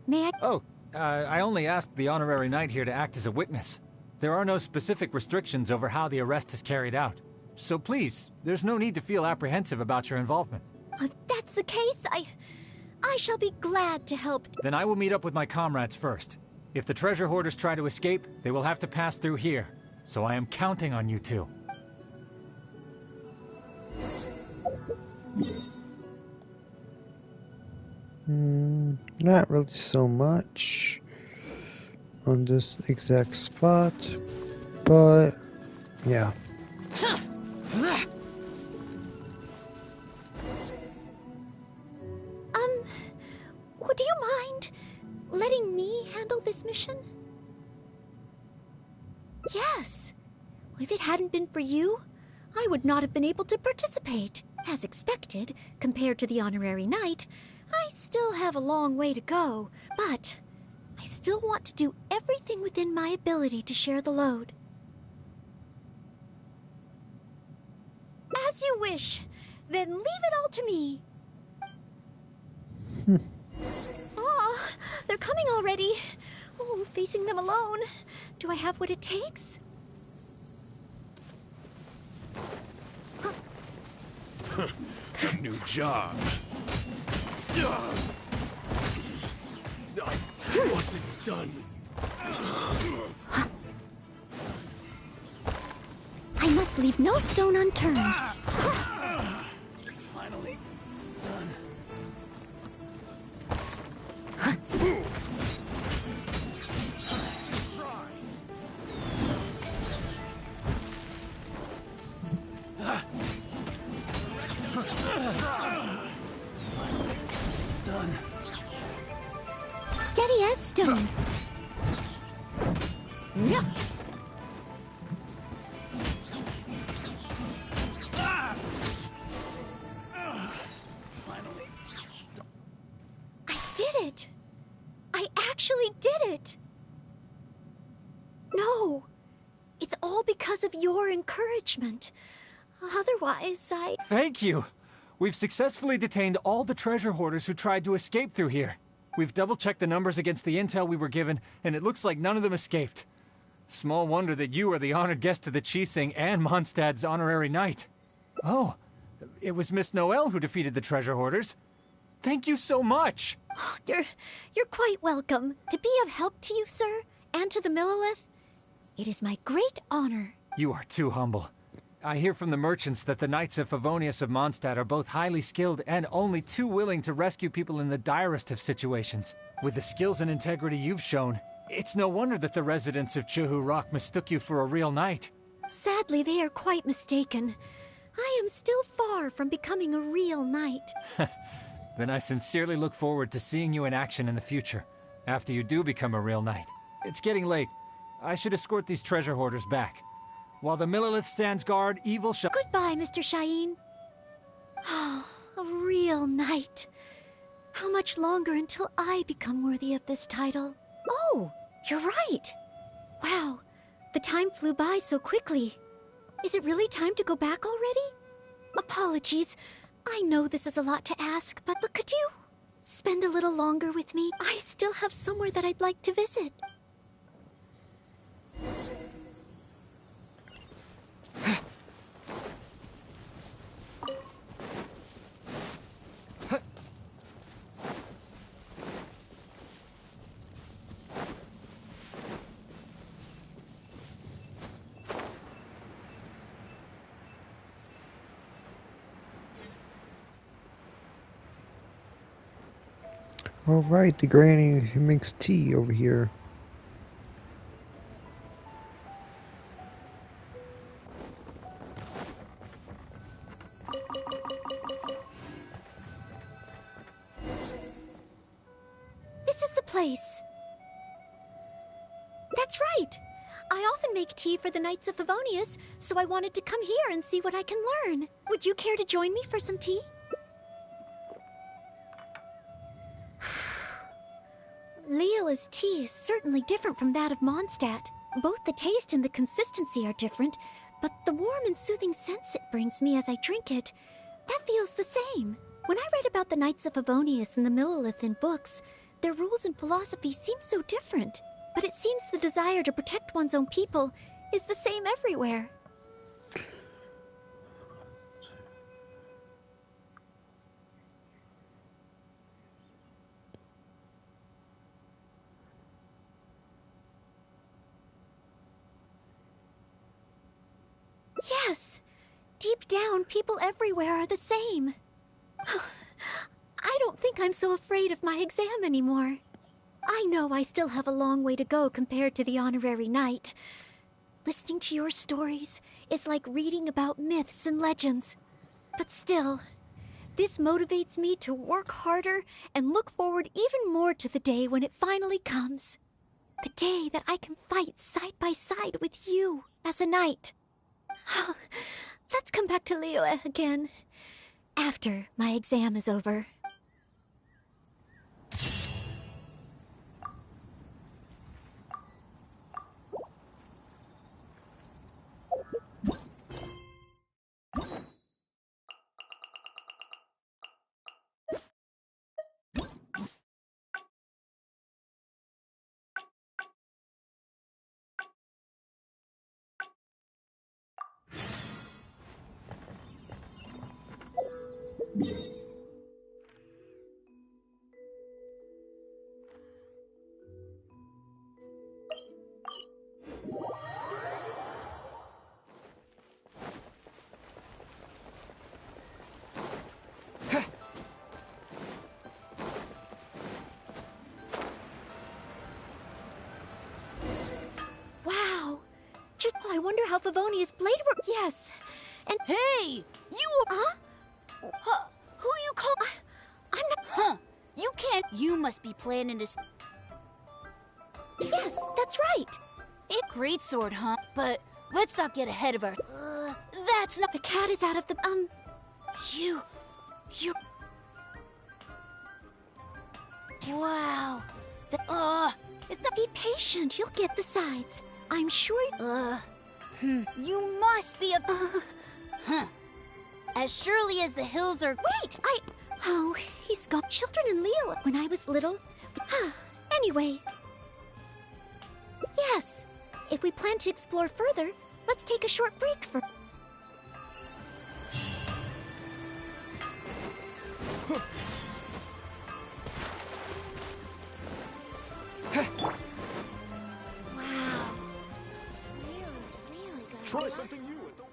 may I... Oh, I only asked the honorary knight here to act as a witness. There are no specific restrictions over how the arrest is carried out. So please, there's no need to feel apprehensive about your involvement. If that's the case, I shall be glad to help. Then I will meet up with my comrades first. If the treasure hoarders try to escape, they will have to pass through here. So I am counting on you two. Not really so much on this exact spot, but yeah. Would you mind letting me handle this mission? Yes. If it hadn't been for you, I would not have been able to participate. As expected, compared to the honorary knight, I still have a long way to go, but I still want to do everything within my ability to share the load. As you wish. Then leave it all to me. Oh, they're coming already. Oh, facing them alone. Do I have what it takes? New job. What's it done? I must leave no stone unturned. Finally done. Done. Steady as stone. Yeah. Finally. I did it! I actually did it! No! It's all because of your encouragement. Otherwise, Thank you! We've successfully detained all the treasure hoarders who tried to escape through here. We've double-checked the numbers against the intel we were given, and it looks like none of them escaped. Small wonder that you are the honored guest of the Qixing and Mondstadt's honorary knight. Oh, it was Miss Noelle who defeated the treasure hoarders. Thank you so much! You're quite welcome. To be of help to you, sir, and to the Millelith, it is my great honor. You are too humble. I hear from the merchants that the Knights of Favonius of Mondstadt are both highly skilled and only too willing to rescue people in the direst of situations. With the skills and integrity you've shown, it's no wonder that the residents of Chuhu Rock mistook you for a real knight. Sadly, they are quite mistaken. I am still far from becoming a real knight. Then I sincerely look forward to seeing you in action in the future, after you do become a real knight. It's getting late. I should escort these treasure hoarders back. While the Millelith stands guard, evil shall— Goodbye, Mr. Shaheen. Oh, a real knight. How much longer until I become worthy of this title? Oh, you're right. Wow, the time flew by so quickly. Is it really time to go back already? Apologies. I know this is a lot to ask, but could you spend a little longer with me? I still have somewhere that I'd like to visit. Alright, the granny who makes tea over here. This is the place. That's right. I often make tea for the Knights of Favonius, so I wanted to come here and see what I can learn. Would you care to join me for some tea? Leola's tea is certainly different from that of Mondstadt. Both the taste and the consistency are different, but the warm and soothing sense it brings me as I drink it, that feels the same. When I read about the Knights of Favonius and the Millelith in books, their rules and philosophy seem so different. But it seems the desire to protect one's own people is the same everywhere. Yes! Deep down, people everywhere are the same. I don't think I'm so afraid of my exam anymore. I know I still have a long way to go compared to the honorary knight. Listening to your stories is like reading about myths and legends. But still, this motivates me to work harder and look forward even more to the day when it finally comes. The day that I can fight side by side with you as a knight. Let's come back to Liyue again, after my exam is over. Wow! Just, I wonder how Favonia's blade work. Yes. And Hey! You... Huh? Who you call... I'm not... Huh. You can't... You must be planning to... Yes, that's right. Great sword, huh? But let's not get ahead of our... that's not... The cat is out of the... You... Wow. It's not... Be patient. You'll get the sides. I'm sure... You must be a... Huh. As surely as the hills are... Wait! Oh, he's got children in Leo when I was little. Anyway... Yes. If we plan to explore further, let's take a short break for... Wow. Leo's really got... Try something new at the...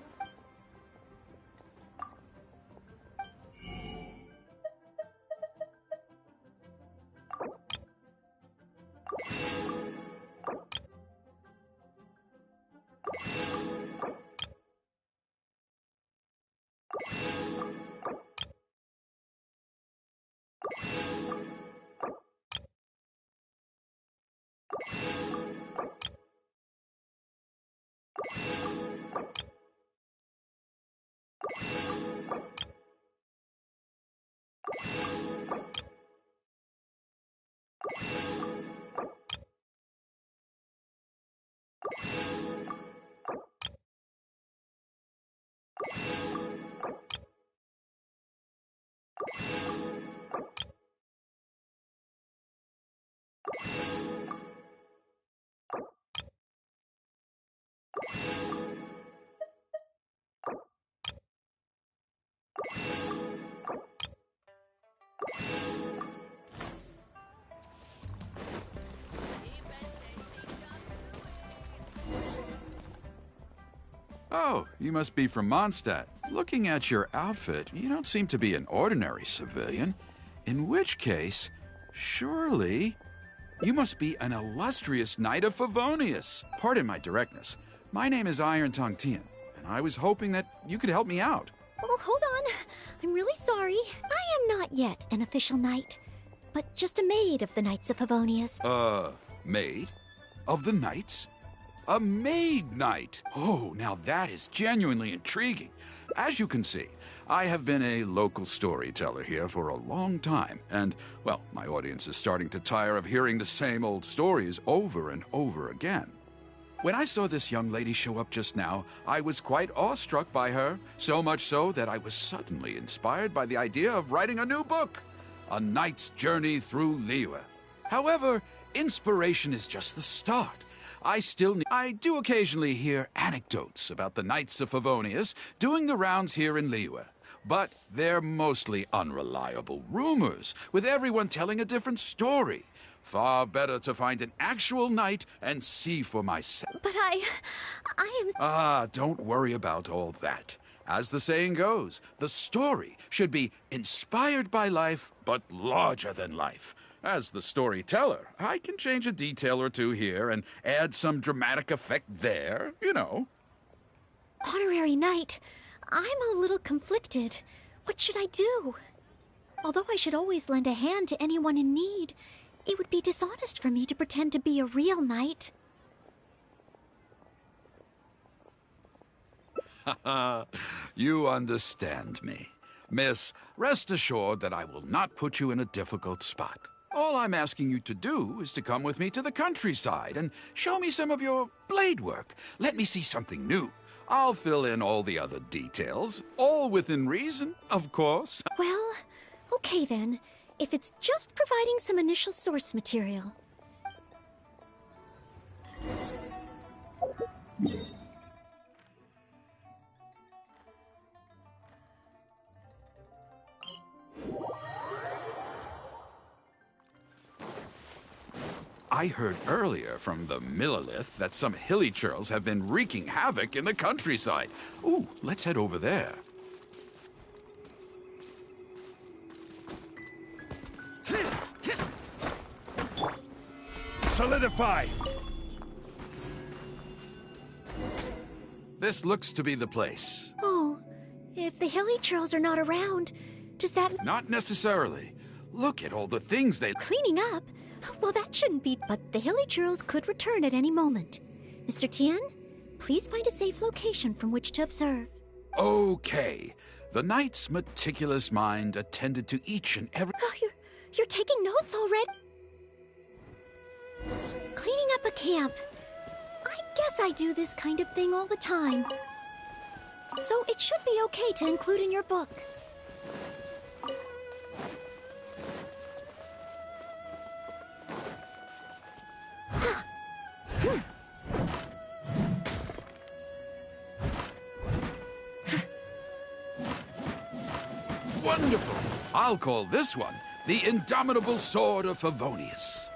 Oh, you must be from Mondstadt. Looking at your outfit, you don't seem to be an ordinary civilian. In which case, surely, you must be an illustrious knight of Favonius. Pardon my directness. My name is Iron Tongue Tian, and I was hoping that you could help me out. Oh, hold on. I'm really sorry. I am not yet an official knight, but just a maid of the Knights of Favonius. Maid? Of the knights? A maid knight! Oh, now that is genuinely intriguing. As you can see, I have been a local storyteller here for a long time, and, well, my audience is starting to tire of hearing the same old stories over and over again. When I saw this young lady show up just now, I was quite awestruck by her, so much so that I was suddenly inspired by the idea of writing a new book, A Knight's Journey Through Liyue. However, inspiration is just the start. I do occasionally hear anecdotes about the Knights of Favonius doing the rounds here in Liyue, but they're mostly unreliable rumors, with everyone telling a different story. Far better to find an actual knight and see for myself. But I am... Don't worry about all that. As the saying goes, the story should be inspired by life, but larger than life. As the storyteller, I can change a detail or two here and add some dramatic effect there, you know. Honorary knight, I'm a little conflicted. What should I do? Although I should always lend a hand to anyone in need, it would be dishonest for me to pretend to be a real knight. You understand me. Miss, rest assured that I will not put you in a difficult spot. All I'm asking you to do is to come with me to the countryside and show me some of your blade work. Let me see something new. I'll fill in all the other details, all within reason, of course. Well, okay then, if it's just providing some initial source material. I heard earlier from the Millilith that some hilly churls have been wreaking havoc in the countryside. Ooh, let's head over there. Solidify! This looks to be the place. Oh, if the hilly churls are not around, does that... Not necessarily. Look at all the things they... Cleaning up? Well, that shouldn't be... But the hilly churls could return at any moment. Mr. Tien, please find a safe location from which to observe. Okay. The knight's meticulous mind attended to each and every... Oh, you're taking notes already? Cleaning up a camp. I guess I do this kind of thing all the time. So it should be okay to include in your book. Wonderful! I'll call this one the Indomitable Sword of Favonius.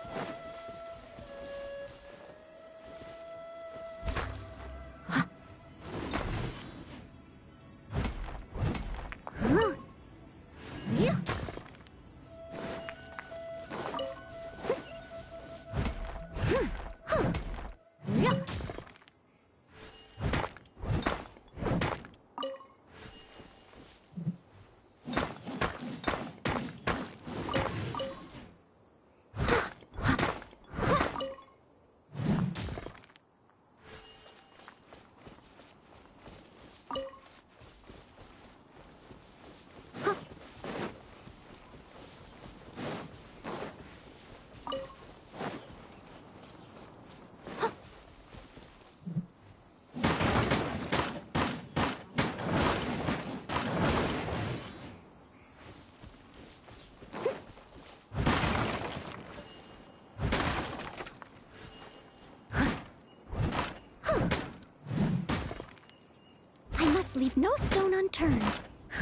Leave no stone unturned.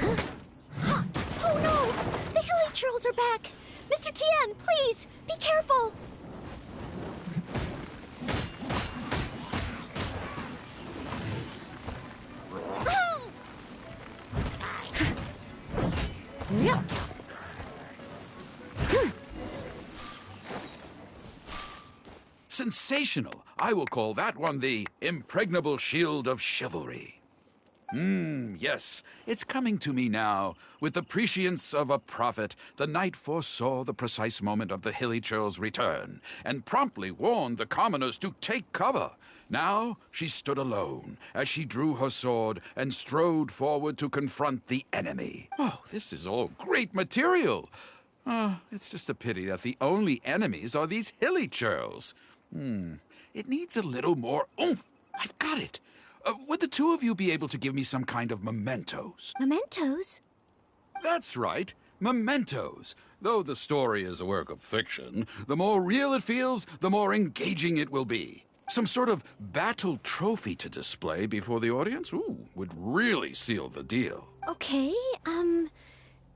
Oh no! The hilly churls are back! Mr. Tien, please, be careful! Sensational! I will call that one the Impregnable Shield of Chivalry. Yes, it's coming to me now. With the prescience of a prophet, the knight foresaw the precise moment of the hilly churl's return, and promptly warned the commoners to take cover. Now she stood alone, as she drew her sword and strode forward to confront the enemy. Oh, this is all great material. It's just a pity that the only enemies are these hilly churls. It needs a little more oomph. I've got it. Would the two of you be able to give me some kind of mementos? Mementos? That's right, mementos. Though the story is a work of fiction, the more real it feels, the more engaging it will be. Some sort of battle trophy to display before the audience, would really seal the deal. Okay,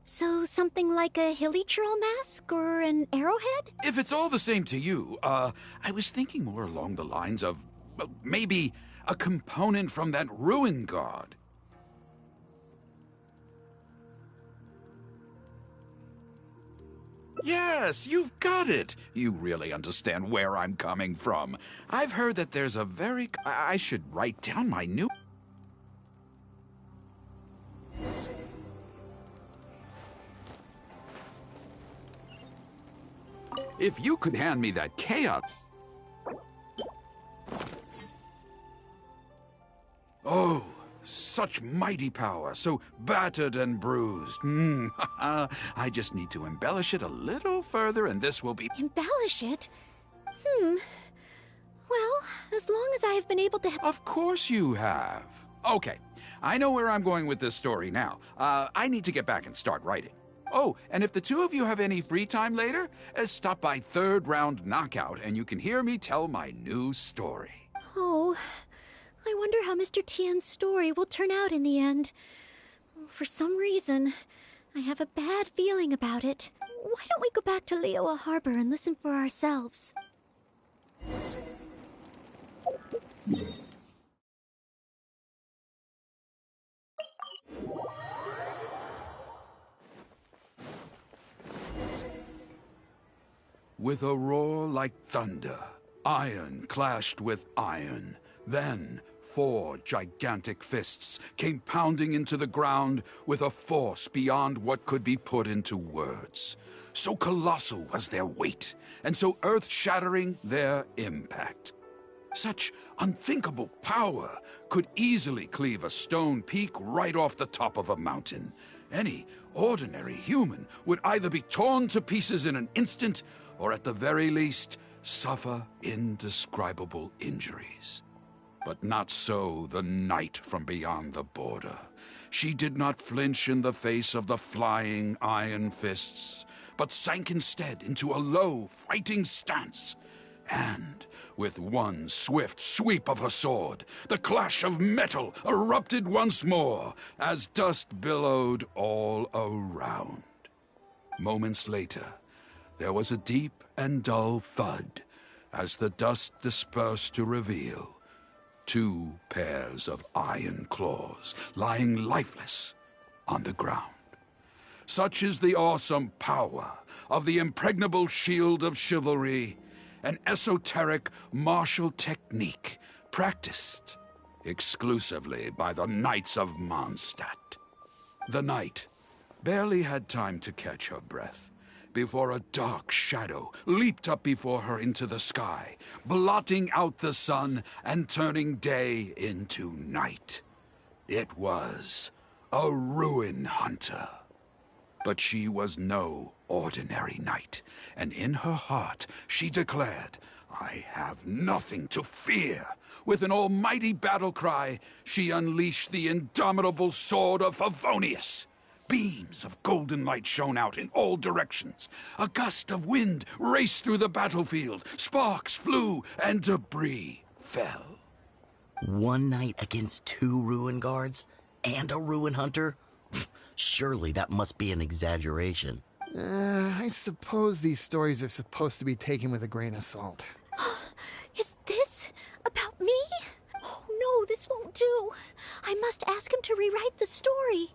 so something like a hilly churl mask or an arrowhead? If it's all the same to you, I was thinking more along the lines of, well, maybe a component from that ruin god. Yes, you've got it. You really understand where I'm coming from. I've heard that there's a very... I should write down my new... If you could hand me that chaos... Oh, such mighty power, so battered and bruised. I just need to embellish it a little further and this will be... Embellish it? Well, as long as I have been able to... Of course you have. Okay, I know where I'm going with this story now. I need to get back and start writing. Oh, and if the two of you have any free time later, stop by Third Round Knockout and you can hear me tell my new story. Oh... I wonder how Mr. Tien's story will turn out in the end. For some reason, I have a bad feeling about it. Why don't we go back to Liyue Harbor and listen for ourselves? With a roar like thunder, iron clashed with iron. Then, 4 gigantic fists came pounding into the ground with a force beyond what could be put into words. So colossal was their weight, and so earth-shattering their impact. Such unthinkable power could easily cleave a stone peak right off the top of a mountain. Any ordinary human would either be torn to pieces in an instant, or at the very least, suffer indescribable injuries. But not so the knight from beyond the border. She did not flinch in the face of the flying iron fists, but sank instead into a low, fighting stance. And, with one swift sweep of her sword, the clash of metal erupted once more, as dust billowed all around. Moments later, there was a deep and dull thud, as the dust dispersed to reveal 2 pairs of iron claws lying lifeless on the ground. Such is the awesome power of the impregnable shield of chivalry, an esoteric martial technique practiced exclusively by the Knights of Mondstadt. The knight barely had time to catch her breath before a dark shadow leaped up before her into the sky, blotting out the sun and turning day into night. It was a ruin hunter. But she was no ordinary knight, and in her heart she declared, "I have nothing to fear." With an almighty battle cry, she unleashed the indomitable sword of Favonius. Beams of golden light shone out in all directions. A gust of wind raced through the battlefield. Sparks flew, and debris fell. One knight against 2 ruin guards? And a ruin hunter? Surely that must be an exaggeration. I suppose these stories are supposed to be taken with a grain of salt. Is this about me? Oh no, this won't do. I must ask him to rewrite the story.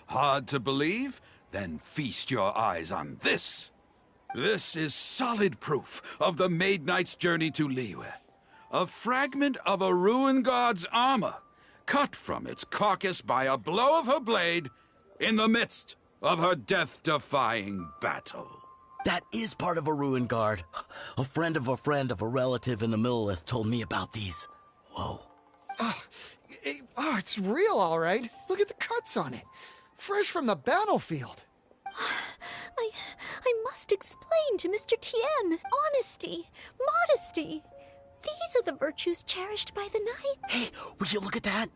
Hard to believe? Then feast your eyes on this. This is solid proof of the Maid Knight's journey to Liyue. A fragment of a ruin guard's armor, cut from its carcass by a blow of her blade in the midst of her death-defying battle. That is part of a ruin guard. A friend of a relative in the Millelith told me about these. Whoa. It's real, all right. Look at the cuts on it. Fresh from the battlefield. I must explain to Mr. Tien. Honesty, modesty. These are the virtues cherished by the knight. Hey, will you look at that?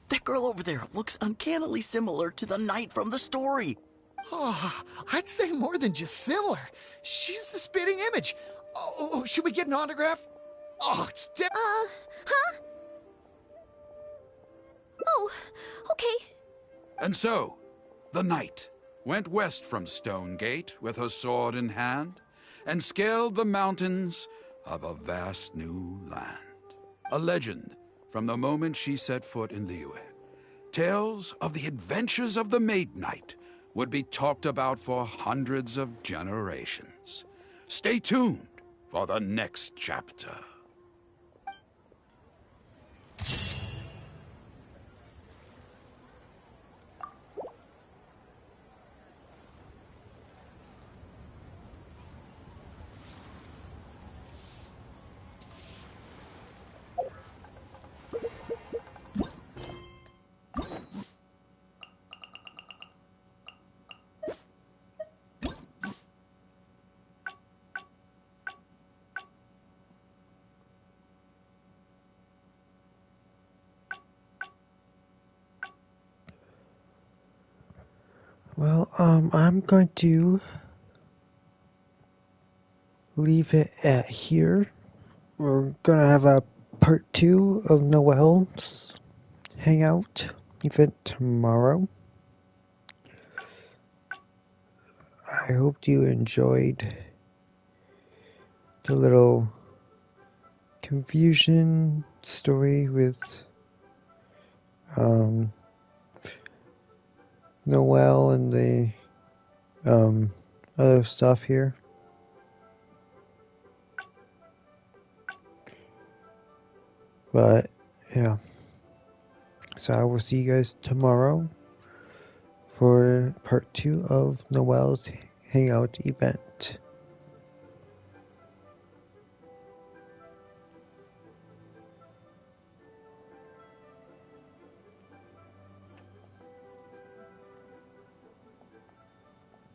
That girl over there looks uncannily similar to the knight from the story. Oh, I'd say more than just similar. She's the spitting image. Oh, should we get an autograph? Oh, it's huh? Oh, okay. And so, the knight went west from Stone Gate with her sword in hand and scaled the mountains of a vast new land. A legend from the moment she set foot in Liyue. Tales of the adventures of the Maid Knight would be talked about for hundreds of generations. Stay tuned for the next chapter. Well, I'm going to leave it at here. We're gonna have a part 2 of Noel's Hangout event tomorrow. I hope you enjoyed the little confusion story with Noelle and the other stuff here. But yeah, so I will see you guys tomorrow for part 2 of Noelle's Hangout event.